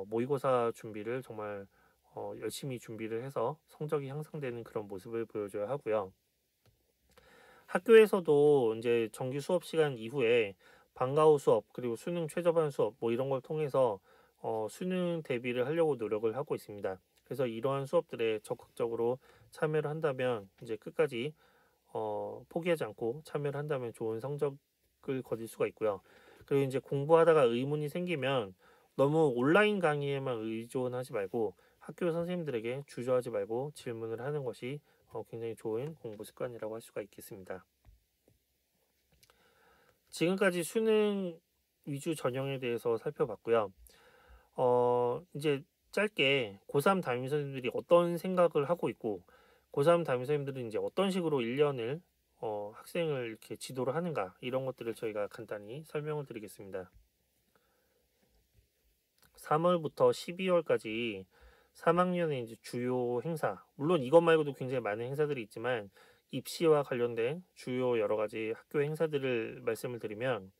모의고사 준비를 정말 열심히 준비를 해서 성적이 향상되는 그런 모습을 보여줘야 하고요. 학교에서도 이제 정규 수업 시간 이후에 방과 후 수업 그리고 수능 최저반 수업 뭐 이런 걸 통해서 수능 대비를 하려고 노력을 하고 있습니다. 그래서 이러한 수업들에 적극적으로 참여를 한다면 이제 끝까지 포기하지 않고 참여를 한다면 좋은 성적을 거둘 수가 있고요. 그리고 이제 공부하다가 의문이 생기면 너무 온라인 강의에만 의존하지 말고 학교 선생님들에게 주저하지 말고 질문을 하는 것이 굉장히 좋은 공부 습관이라고 할 수가 있겠습니다. 지금까지 수능 위주 전형에 대해서 살펴봤고요. 이제 짧게 고3 담임 선생님들이 어떤 생각을 하고 있고 고3 담임 선생님들은 이제 어떤 식으로 1년을 학생을 이렇게 지도를 하는가 이런 것들을 저희가 간단히 설명을 드리겠습니다. 3월부터 12월까지 3학년의 이제 주요 행사, 물론 이것 말고도 굉장히 많은 행사들이 있지만 입시와 관련된 주요 여러 가지 학교 행사들을 말씀을 드리면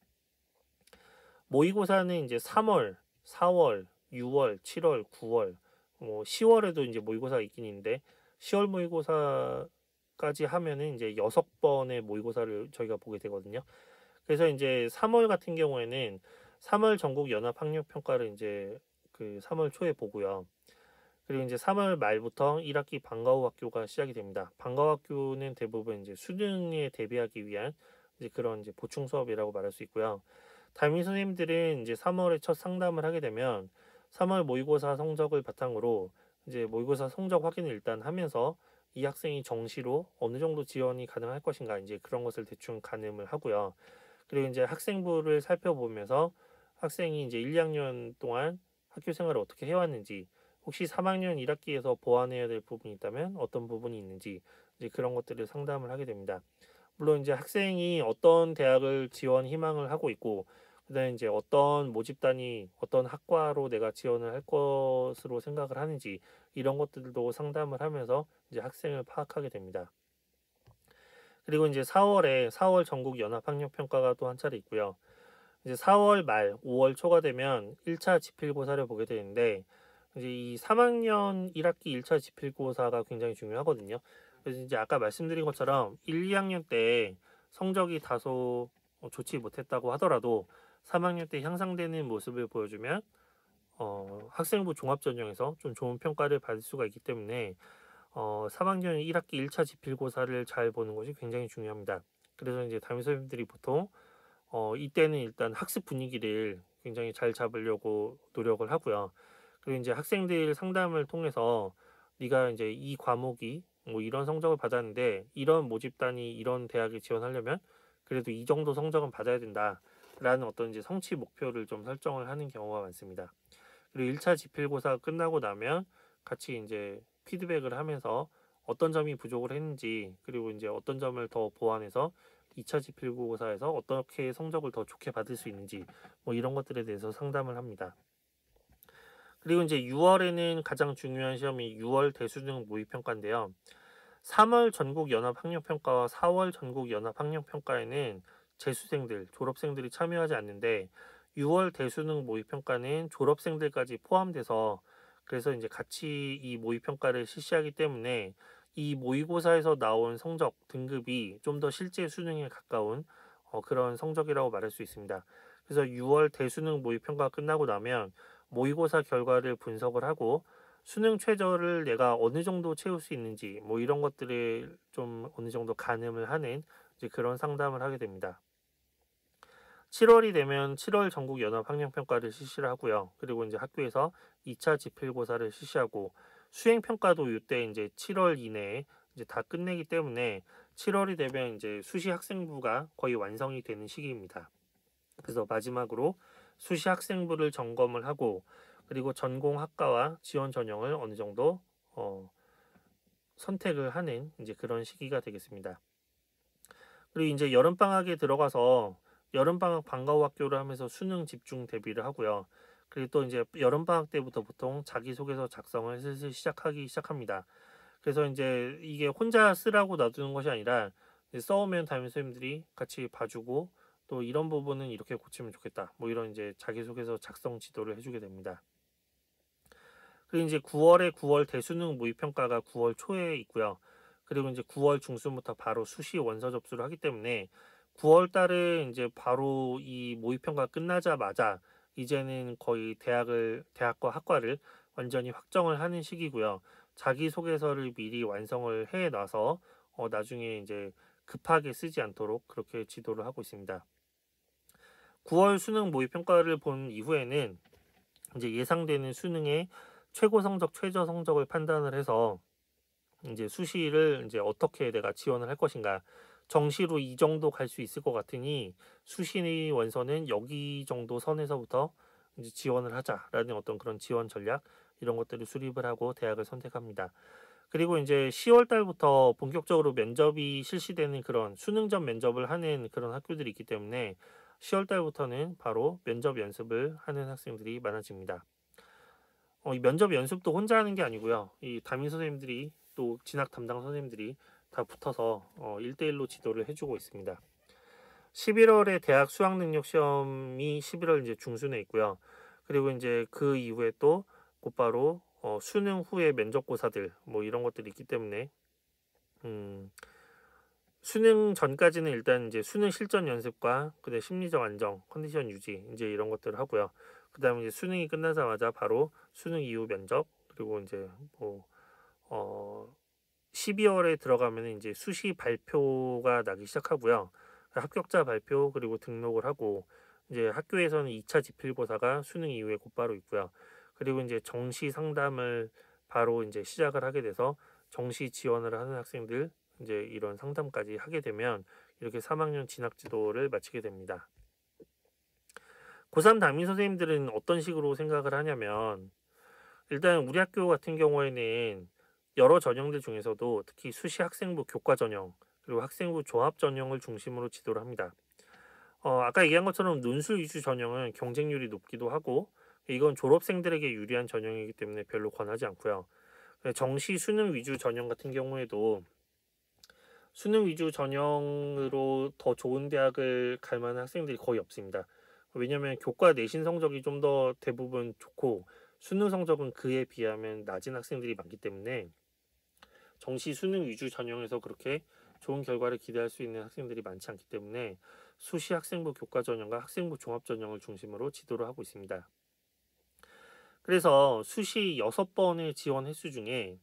모의고사는 이제 3월, 4월, 6월, 7월, 9월, 뭐 10월에도 이제 모의고사가 있긴 있는데 10월 모의고사까지 하면은 이제 6번의 모의고사를 저희가 보게 되거든요. 그래서 이제 3월 같은 경우에는 3월 전국 연합 학력 평가를 이제 그 3월 초에 보고요. 그리고 이제 3월 말부터 1학기 방과 후 학교가 시작이 됩니다. 방과 후 학교는 대부분 이제 수능에 대비하기 위한 이제 그런 이제 보충 수업이라고 말할 수 있고요. 담임 선생님들은 이제 3월에 첫 상담을 하게 되면 3월 모의고사 성적을 바탕으로 이제 모의고사 성적 확인을 일단 하면서 이 학생이 정시로 어느 정도 지원이 가능할 것인가 이제 그런 것을 대충 가늠을 하고요. 그리고 이제 학생부를 살펴보면서 학생이 이제 1, 2학년 동안 학교 생활을 어떻게 해왔는지, 혹시 3학년 1학기에서 보완해야 될 부분이 있다면 어떤 부분이 있는지 이제 그런 것들을 상담을 하게 됩니다. 물론 이제 학생이 어떤 대학을 지원 희망을 하고 있고 그다음에 이제 어떤 모집단이 어떤 학과로 내가 지원을 할 것으로 생각을 하는지 이런 것들도 상담을 하면서 이제 학생을 파악하게 됩니다. 그리고 이제 4월 전국 연합 학력 평가가 또 한 차례 있고요. 이제 4월 말 5월 초가 되면 1차 지필고사를 보게 되는데 이제 이 3학년 1학기 1차 지필고사가 굉장히 중요하거든요. 그래서 이제 아까 말씀드린 것처럼 1, 2학년 때 성적이 다소 좋지 못했다고 하더라도 3학년 때 향상되는 모습을 보여주면 학생부 종합전형에서 좀 좋은 평가를 받을 수가 있기 때문에 3학년 1학기 1차 지필고사를 잘 보는 것이 굉장히 중요합니다. 그래서 이제 담임 선생님들이 보통 이때는 일단 학습 분위기를 굉장히 잘 잡으려고 노력을 하고요. 그리고 이제 학생들 상담을 통해서 네가 이제 이 과목이 뭐 이런 성적을 받았는데 이런 모집단이 이런 대학에 지원하려면 그래도 이 정도 성적은 받아야 된다라는 어떤 이제 성취 목표를 좀 설정을 하는 경우가 많습니다. 그리고 1차 지필고사 끝나고 나면 같이 이제 피드백을 하면서 어떤 점이 부족을 했는지 그리고 이제 어떤 점을 더 보완해서 2차 지필고사에서 어떻게 성적을 더 좋게 받을 수 있는지 뭐 이런 것들에 대해서 상담을 합니다. 그리고 이제 6월에는 가장 중요한 시험이 6월 대수능 모의평가인데요. 3월 전국 연합 학력 평가와 4월 전국 연합 학력 평가에는 재수생들, 졸업생들이 참여하지 않는데 6월 대수능 모의평가는 졸업생들까지 포함돼서 그래서 이제 같이 이 모의평가를 실시하기 때문에 이 모의고사에서 나온 성적 등급이 좀 더 실제 수능에 가까운 그런 성적이라고 말할 수 있습니다. 그래서 6월 대수능 모의평가 끝나고 나면 모의고사 결과를 분석을 하고 수능 최저를 내가 어느 정도 채울 수 있는지 뭐 이런 것들을 좀 어느 정도 가늠을 하는 이제 그런 상담을 하게 됩니다. 7월이 되면 7월 전국 연합 학력평가를 실시를 하고요. 그리고 이제 학교에서 2차 지필고사를 실시하고 수행평가도 이때 이제 7월 이내에 이제 다 끝내기 때문에 7월이 되면 이제 수시 학생부가 거의 완성이 되는 시기입니다. 그래서 마지막으로 수시 학생부를 점검을 하고 그리고 전공 학과와 지원 전형을 어느 정도 선택을 하는 이제 그런 시기가 되겠습니다. 그리고 이제 여름방학에 들어가서 여름방학 방과후 학교를 하면서 수능 집중 대비를 하고요. 그리고 또 이제 여름방학 때부터 보통 자기소개서 작성을 슬슬 시작합니다. 그래서 이제 이게 혼자 쓰라고 놔두는 것이 아니라 써오면 담임 선생님들이 같이 봐주고 또 이런 부분은 이렇게 고치면 좋겠다. 뭐 이런 이제 자기소개서 작성 지도를 해주게 됩니다. 그리고 이제 9월 대수능 모의평가가 9월 초에 있고요. 그리고 이제 9월 중순부터 바로 수시 원서 접수를 하기 때문에 9월 달에 이제 바로 이 모의평가 끝나자마자 이제는 거의 대학과 학과를 완전히 확정을 하는 시기고요. 자기소개서를 미리 완성을 해 놔서 나중에 이제 급하게 쓰지 않도록 그렇게 지도를 하고 있습니다. 9월 수능 모의평가를 본 이후에는 이제 예상되는 수능의 최고 성적, 최저 성적을 판단을 해서 이제 수시를 이제 어떻게 내가 지원을 할 것인가. 정시로 이 정도 갈 수 있을 것 같으니 수시 원서는 여기 정도 선에서부터 이제 지원을 하자라는 어떤 그런 지원 전략 이런 것들을 수립을 하고 대학을 선택합니다. 그리고 이제 10월 달부터 본격적으로 면접이 실시되는 그런 수능 전 면접을 하는 그런 학교들이 있기 때문에 10월 달부터는 바로 면접 연습을 하는 학생들이 많아집니다. 이 면접 연습도 혼자 하는 게 아니고요. 이 담임 선생님들이 또 진학 담당 선생님들이 다 붙어서 1대1로 지도를 해주고 있습니다. 11월에 대학 수학능력 시험이 11월 이제 중순에 있고요. 그리고 이제 그 이후에 또 곧바로 수능 후에 면접고사들 뭐 이런 것들이 있기 때문에 수능 전까지는 일단 이제 수능 실전 연습과 그다음 심리적 안정, 컨디션 유지 이제 이런 것들을 하고요. 그다음에 이제 수능이 끝나자마자 바로 수능 이후 면접 그리고 이제 뭐 12월에 들어가면 이제 수시 발표가 나기 시작하고요. 합격자 발표 그리고 등록을 하고 이제 학교에서는 2차 지필고사가 수능 이후에 곧바로 있고요. 그리고 이제 정시 상담을 바로 이제 시작을 하게 돼서 정시 지원을 하는 학생들 이제 이런 상담까지 하게 되면 이렇게 3학년 진학 지도를 마치게 됩니다. 고3 담임 선생님들은 어떤 식으로 생각을 하냐면 일단 우리 학교 같은 경우에는 여러 전형들 중에서도 특히 수시 학생부 교과 전형 그리고 학생부 종합 전형을 중심으로 지도를 합니다. 아까 얘기한 것처럼 논술 위주 전형은 경쟁률이 높기도 하고 이건 졸업생들에게 유리한 전형이기 때문에 별로 권하지 않고요. 정시 수능 위주 전형 같은 경우에도 수능 위주 전형으로 더 좋은 대학을 갈 만한 학생들이 거의 없습니다. 왜냐하면 교과 내신 성적이 좀 더 대부분 좋고 수능 성적은 그에 비하면 낮은 학생들이 많기 때문에 정시 수능 위주 전형에서 그렇게 좋은 결과를 기대할 수 있는 학생들이 많지 않기 때문에 수시 학생부 교과 전형과 학생부 종합 전형을 중심으로 지도를 하고 있습니다. 그래서 수시 6번의 지원 횟수 중에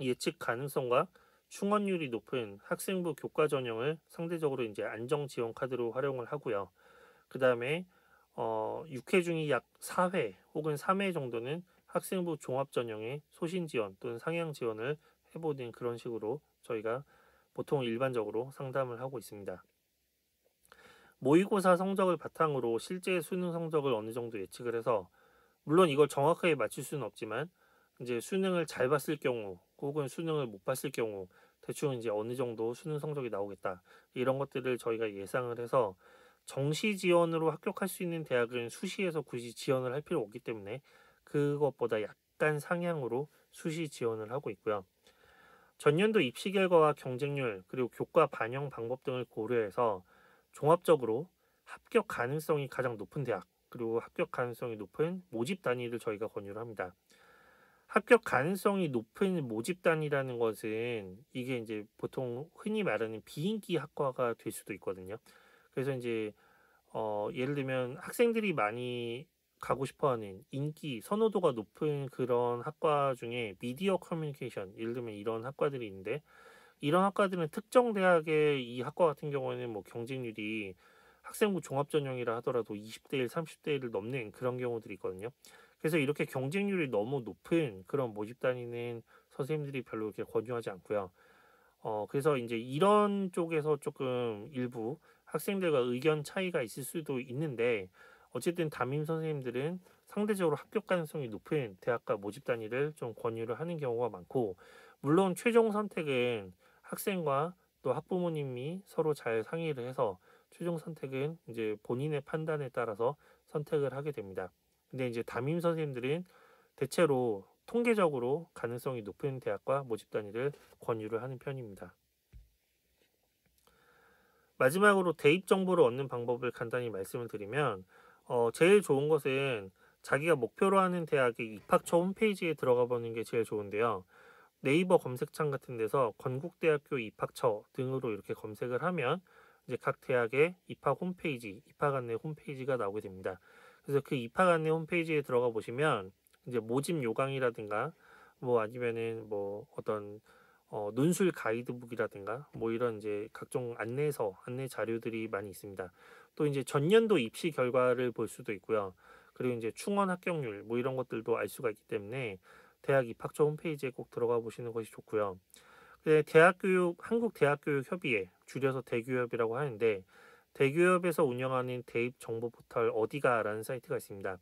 예측 가능성과 충원율이 높은 학생부 교과 전형을 상대적으로 이제 안정 지원 카드로 활용을 하고요. 그 다음에 6회 중에 약 4회 혹은 3회 정도는 학생부 종합 전형의 소신 지원 또는 상향 지원을 해보는 그런 식으로 저희가 보통 일반적으로 상담을 하고 있습니다. 모의고사 성적을 바탕으로 실제 수능 성적을 어느 정도 예측을 해서 물론 이걸 정확하게 맞출 수는 없지만 이제 수능을 잘 봤을 경우 혹은 수능을 못 봤을 경우 대충 이제 어느 정도 수능 성적이 나오겠다 이런 것들을 저희가 예상을 해서 정시 지원으로 합격할 수 있는 대학은 수시에서 굳이 지원을 할 필요 없기 때문에 그것보다 약간 상향으로 수시 지원을 하고 있고요. 전년도 입시 결과와 경쟁률 그리고 교과 반영 방법 등을 고려해서 종합적으로 합격 가능성이 가장 높은 대학 그리고 합격 가능성이 높은 모집 단위를 저희가 권유를 합니다. 합격 가능성이 높은 모집 단위라는 것은 이게 이제 보통 흔히 말하는 비인기 학과가 될 수도 있거든요. 그래서 이제 예를 들면 학생들이 많이 가고 싶어하는 인기, 선호도가 높은 그런 학과 중에 미디어 커뮤니케이션, 예를 들면 이런 학과들이 있는데 이런 학과들은 특정 대학의 이 학과 같은 경우에는 뭐 경쟁률이 학생부 종합 전형이라 하더라도 20대 1, 30대 1을 넘는 그런 경우들이 있거든요. 그래서 이렇게 경쟁률이 너무 높은 그런 모집 다니는 선생님들이 별로 이렇게 권유하지 않고요. 그래서 이제 이런 쪽에서 조금 일부 학생들과 의견 차이가 있을 수도 있는데 어쨌든 담임 선생님들은 상대적으로 합격 가능성이 높은 대학과 모집 단위를 좀 권유를 하는 경우가 많고 물론 최종 선택은 학생과 또 학부모님이 서로 잘 상의를 해서 최종 선택은 이제 본인의 판단에 따라서 선택을 하게 됩니다. 근데 이제 담임 선생님들은 대체로 통계적으로 가능성이 높은 대학과 모집 단위를 권유를 하는 편입니다. 마지막으로 대입 정보를 얻는 방법을 간단히 말씀을 드리면 제일 좋은 것은 자기가 목표로 하는 대학의 입학처 홈페이지에 들어가 보는 게 제일 좋은데요. 네이버 검색창 같은 데서 건국대학교 입학처 등으로 이렇게 검색을 하면 이제 각 대학의 입학 홈페이지, 입학 안내 홈페이지가 나오게 됩니다. 그래서 그 입학 안내 홈페이지에 들어가 보시면 이제 모집 요강이라든가 뭐 아니면은 뭐 어떤 논술 가이드북이라든가 뭐 이런 이제 각종 안내서, 안내 자료들이 많이 있습니다. 또 이제 전년도 입시 결과를 볼 수도 있고요. 그리고 이제 충원 합격률 뭐 이런 것들도 알 수가 있기 때문에 대학 입학처 홈페이지에 꼭 들어가 보시는 것이 좋고요. 네, 대학교육 한국대학교육협의회 줄여서 대교협이라고 하는데 대교협에서 운영하는 대입 정보 포털 어디가라는 사이트가 있습니다.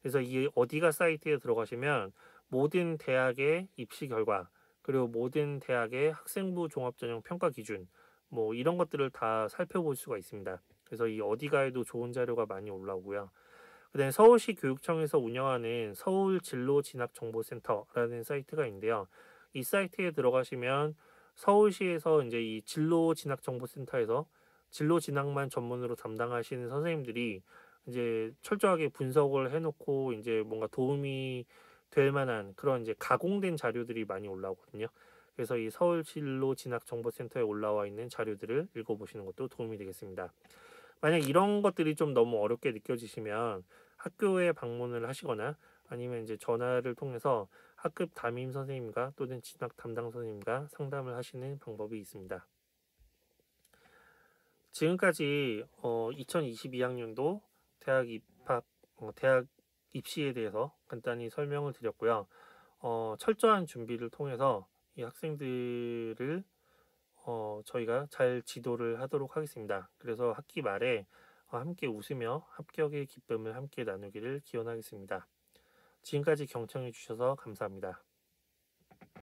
그래서 이 어디가 사이트에 들어가시면 모든 대학의 입시 결과 그리고 모든 대학의 학생부 종합전형 평가 기준 뭐 이런 것들을 다 살펴볼 수가 있습니다. 그래서 이 어디가에도 좋은 자료가 많이 올라오고요. 그다음에 서울시 교육청에서 운영하는 서울 진로 진학 정보센터라는 사이트가 있는데요. 이 사이트에 들어가시면 서울시에서 이제 이 진로 진학 정보센터에서 진로 진학만 전문으로 담당하시는 선생님들이 이제 철저하게 분석을 해놓고 이제 뭔가 도움이 될 만한 그런 이제 가공된 자료들이 많이 올라오거든요. 그래서 이 서울 진로 진학 정보센터에 올라와 있는 자료들을 읽어보시는 것도 도움이 되겠습니다. 만약 이런 것들이 좀 너무 어렵게 느껴지시면 학교에 방문을 하시거나 아니면 이제 전화를 통해서 학급 담임 선생님과 또는 진학 담당 선생님과 상담을 하시는 방법이 있습니다. 지금까지 2022학년도 대학 입시에 대해서 간단히 설명을 드렸고요. 철저한 준비를 통해서 이 학생들을 저희가 잘 지도를 하도록 하겠습니다. 그래서 학기 말에 함께 웃으며 합격의 기쁨을 함께 나누기를 기원하겠습니다. 지금까지 경청해 주셔서 감사합니다.